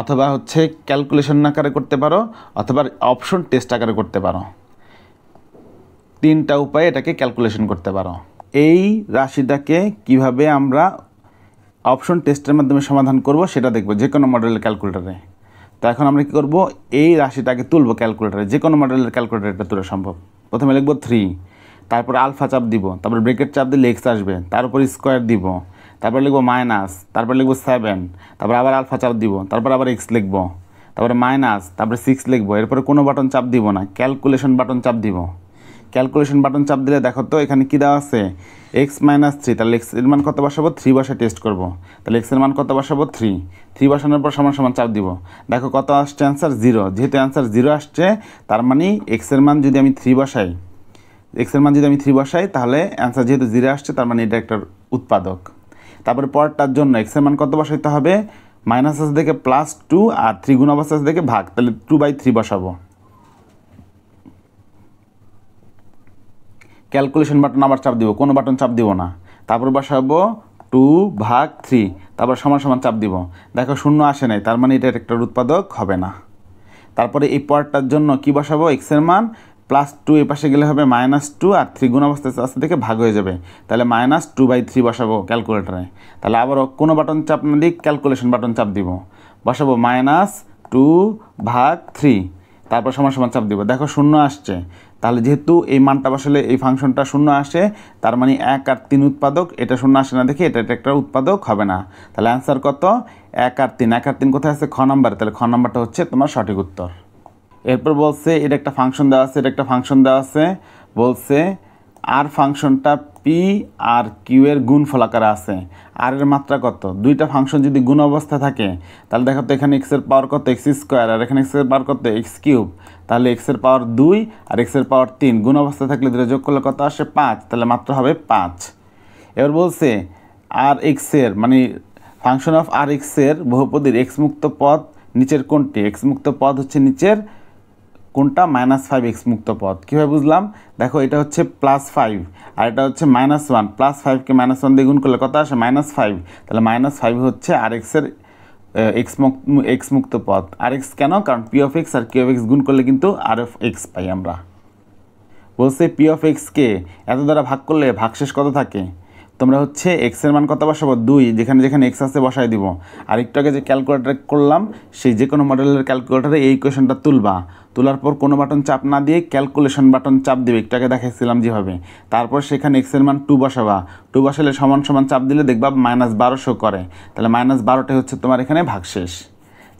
অথবা হচ্ছে ক্যালকুলেশন আকারে করতে পারো, অথবা অপশন টেস্ট আকারে করতে পারো। তিনটা উপায়ে এটাকে ক্যালকুলেশন করতে পারো। এই রাশিটাকে কিভাবে আমরা অপশন টেস্টের মাধ্যমে সমাধান করব সেটা দেখব যে কোনো মডেলের ক্যালকুলেটরে। তো এখন আমরা কী করব, এই রাশিটাকে তুলব ক্যালকুলেটরে, যে কোনো মডেলের ক্যালকুলেটরে এটা তোলা সম্ভব। প্রথমে লিখব 3, তারপর আলফা চাপ দিব, তারপর ব্রেকেট চাপ দিলে এক্স আসবে, তারপর স্কোয়ার দিব, তারপর লিখব মাইনাস, তারপর লিখব 7, তারপর আবার আলফা চাপ দিব, তারপর আবার এক্স লিখব, তারপরে মাইনাস, তারপরে 6 লিখব, এরপরে কোনো বাটন চাপ দিব না, ক্যালকুলেশন বাটন চাপ দিব। ক্যালকুলেশন বাটন চাপ দিলে দেখো তো এখানে কী দেওয়া আছে, x-3, তাহলে x এর মান কত বসাবো, 3 বসে টেস্ট করব। তাহলে x এর মান কত বসাবো, 3 বসানোর পর সমান সমান চাপ দিব। দেখো কত আসছে অ্যান্সার 0। যেহেতু অ্যান্সার 0 আসছে, তার মানে x এর মান যদি আমি 3 বসাই, তাহলে অ্যান্সার যেহেতু 0 আসছে, তার মানে এটা একটা উৎপাদক। তারপরে পরেরটার জন্য x এর মান কত বসাইতে হবে, মাইনাস আছে দেখে +2 আর 3 গুণ অবস্থা আছে দেখে ভাগ, তাহলে 2/3 বসাবো। ক্যালকুলেশন বাটন আবার চাপ দিব, কোনো বাটন চাপ দিব না, তারপর বসাবো 2/3, তারপর সমান সমান চাপ দিব। দেখো 0 আসে নাই, তার মানে এটা একটা উৎপাদক হবে না। তারপরে এই পরেরটার জন্য কি বসাবো, এক্স এর মান +2 এই পাশে গেলে হবে -2 আর 3 গুণ অবস্থা আস্তে থেকে ভাগ হয়ে যাবে, তাহলে -2/3 বসাবো ক্যালকুলেটরে। তাহলে আবারও কোনো বাটন চাপ না দিই, ক্যালকুলেশন বাটন চাপ দিব, বসাবো -2/3, তারপর সমান সমান চাপ দিব। দেখো 0 আসছে, তাহলে যেহেতু এই মানটা বসালে এই ফাংশনটা 0 আসে, তার মানে 1 আর 3 উৎপাদক, এটা 0 আসে না দেখে এটা একটা উৎপাদক হবে না। তাহলে অ্যান্সার কত, 1 আর 3 কোথায় আছে, খ নাম্বার, তাহলে খ নাম্বারটা হচ্ছে তোমার সঠিক উত্তর। এরপর বলছে এটা একটা ফাংশন দেওয়া আছে, বলছে আর ফাংশনটা পি আর কিউ এর গুণফল আকারে আছে। আর এর মাত্রা কত, দুইটা ফাংশন যদি গুণ অবস্থা থাকে, তাহলে দেখো তো এখানে এক্স এর পাওয়ার কত, x², আর এখানে এক্স এর পাওয়ার কত, x³, তাহলে এক্স এর পাওয়ার 2 আর এক্স এর পাওয়ার 3 গুণ অবস্থা থাকলে দুটো যোগ করলে কত আসে, 5, তাহলে মাত্রা হবে 5। এবার বলছে আর এক্স এর মানে ফাংশন অফ আর এক্স এর বহুপদীর এক্স মুক্ত পদ নিচের কোনটি, এক্স মুক্ত পদ হচ্ছে নিচের কোনটা, -5 এক্স মুক্ত পদ। কীভাবে বুঝলাম, দেখো এটা হচ্ছে +5 আর এটা হচ্ছে -1, +5কে -1 দিয়ে গুণ করলে কত আসে, -5, তাহলে -5 হচ্ছে আর এক্সের এক্স মুক্ত পদ। আর এক্স কেন, কারণ পি অফ এক্স আর কিউ অফ এক্স গুণ করলে কিন্তু আর অফ এক্স পাই আমরা। বলছে পি অফ এক্সকে এত দ্বারা ভাগ করলে ভাগশেষ কত থাকে, তোমরা হচ্ছে এক্সের মান কত বসাবো, 2, যেখানে যেখানে এক্স আছে বসাই দিব। আর একটু আগে যে ক্যালকুলেটর করলাম, সেই যে কোনো মডেলের ক্যালকুলেটরে এই ইকুয়েশনটা তোলার পর কোনো বাটন চাপ না দিয়ে ক্যালকুলেশন বাটন চাপ দিবে, একটু আগে দেখাইছিলাম যেভাবে। তারপর সেখানে এক্সের মান 2 বসাবা, 2 বসালে সমান সমান চাপ দিলে দেখবা -12 করে, তাহলে -12টাই হচ্ছে তোমার এখানে ভাগশেষ।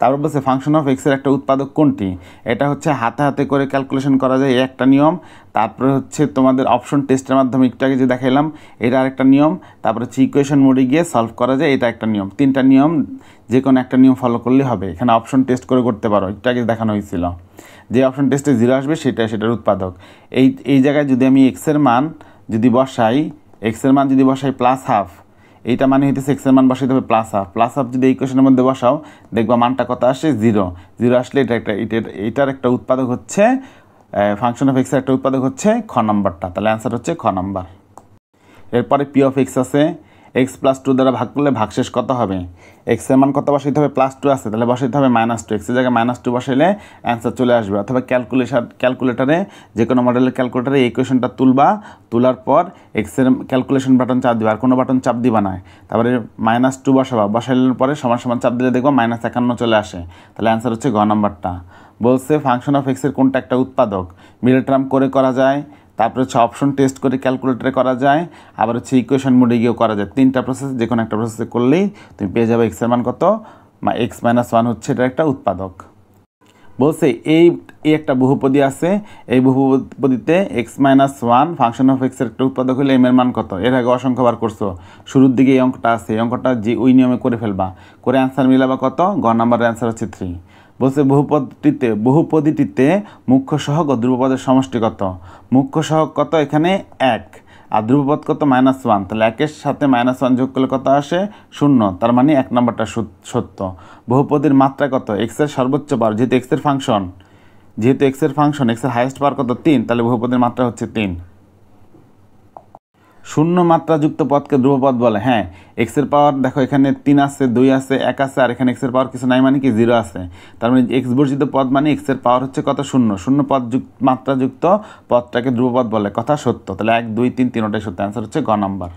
তারপর বলছে ফাংশন অফ এক্সের একটা উৎপাদক কোনটি, এটা হচ্ছে হাতে হাতে করে ক্যালকুলেশন করা যায়, এই একটা নিয়ম। তারপরে হচ্ছে তোমাদের অপশন টেস্টের মাধ্যমে একটু আগে যে দেখাইলাম এটা আরেকটা নিয়ম। তারপরে হচ্ছে ইকুয়েশন মোডে গিয়ে সলভ করা যায়, এটা একটা নিয়ম। 3টা নিয়ম, যে কোনো একটা নিয়ম ফলো করলে হবে। এখানে অপশন টেস্ট করে করতে পারো, একটু আগে দেখানো হয়েছিল। যে অপশন টেস্টে 0 আসবে সেটার উৎপাদক। এই জায়গায় যদি আমি এক্সের মান যদি বসাই +1/2, এইটা মানে হইতেছে এক্সের মান বসাইতে হবে +1/2 যদি এই কোয়েশনের মধ্যে বসাও, দেখবা মানটা কত আসে, 0 আসলে এটার একটা উৎপাদক হচ্ছে ফাংশন অফ এক্সের একটা উৎপাদক হচ্ছে খ নাম্বারটা, তাহলে অ্যান্সার হচ্ছে খ নাম্বার। এরপরে পি অফ এক্স আছে, x+2 দ্বারা ভাগ করলে ভাগশেষ কত হবে, এক্সের মান কত বসাইতে হবে, +2 আছে, তাহলে বসাইতে হবে -2, এক্সের জায়গায় -2 বসাইলে অ্যান্সার চলে আসবে। অথবা ক্যালকুলেটারে যে কোনো মডেলের ক্যালকুলেটারে এই কোয়েশনটা তোলার পর এক্সের ক্যালকুলেশন বাটন চাপ দিবা, আর কোনো বাটন চাপ দিবা না। তারপরে -2 বসাইলের পরে সমান সমান চাপ দিলে দেখবো -51 চলে আসে, তাহলে অ্যান্সার হচ্ছে গ নাম্বারটা। বলছে ফাংশন অফ এক্সের কোনটা একটা উৎপাদক, মিডল টার্ম করে করা যায়, তারপরে হচ্ছে অপশন টেস্ট করে ক্যালকুলেটরে করা যায়, আবার হচ্ছে ইকুয়েশন মোডে গিয়েও করা যায়। 3টা প্রসেস, যে কোনো একটা প্রসেসে করলেই তুমি পেয়ে যাবে এক্সের মান কত, x-1 হচ্ছে এটা একটা উৎপাদক। বলছে এই একটা বহুপদী আছে, এই বহুপদীতে x-1 ফাংশন অফ এক্সের একটা উৎপাদক হলে এম এর মান কত, এর আগে অসংখ্যবার করছো, শুরুর দিকে এই অঙ্কটা আছে, এই অঙ্কটা যে ওই নিয়মে করে ফেলবা, করে অ্যান্সার মিলাবা কত, গ নাম্বারের অ্যান্সার হচ্ছে 3। বলছে বহুপদীটিতে মুখ্য সহগ ও ধ্রুবপদের সমষ্টি কত, মুখ্য সহগ কত, এখানে 1 আর ধ্রুবপদ কত, -1, তাহলে 1-এর সাথে -1 যোগ করলে কত আসে, 0, তার মানে 1 নাম্বারটা সত্য। বহুপদীর মাত্রা কত, এক্সের সর্বোচ্চ পাওয়ার, যেহেতু এক্সের ফাংশন এক্সের হাইয়েস্ট পাওয়ার কত, 3, তাহলে বহুপদীর মাত্রা হচ্ছে 3। শূন্য মাত্রাযুক্ত পদকে ধ্রুবপদ বলে। হ্যাঁ, এক্সের পাওয়ার দেখো এখানে 3 আছে, 2 আছে, 1 আছে, আর এখানে এক্সের পাওয়ার কিছু নাই মানে কি 0 আছে। তার মানে এক্স বর্জিত পদ মানে এক্সের পাওয়ার হচ্ছে কত? শূন্য। শূন্য মাত্রাযুক্ত পদটাকে ধ্রুবপদ বলে, কথা সত্য। তাহলে 1 2 3 তিনটাই সত্য। অ্যান্সার হচ্ছে গ নাম্বার।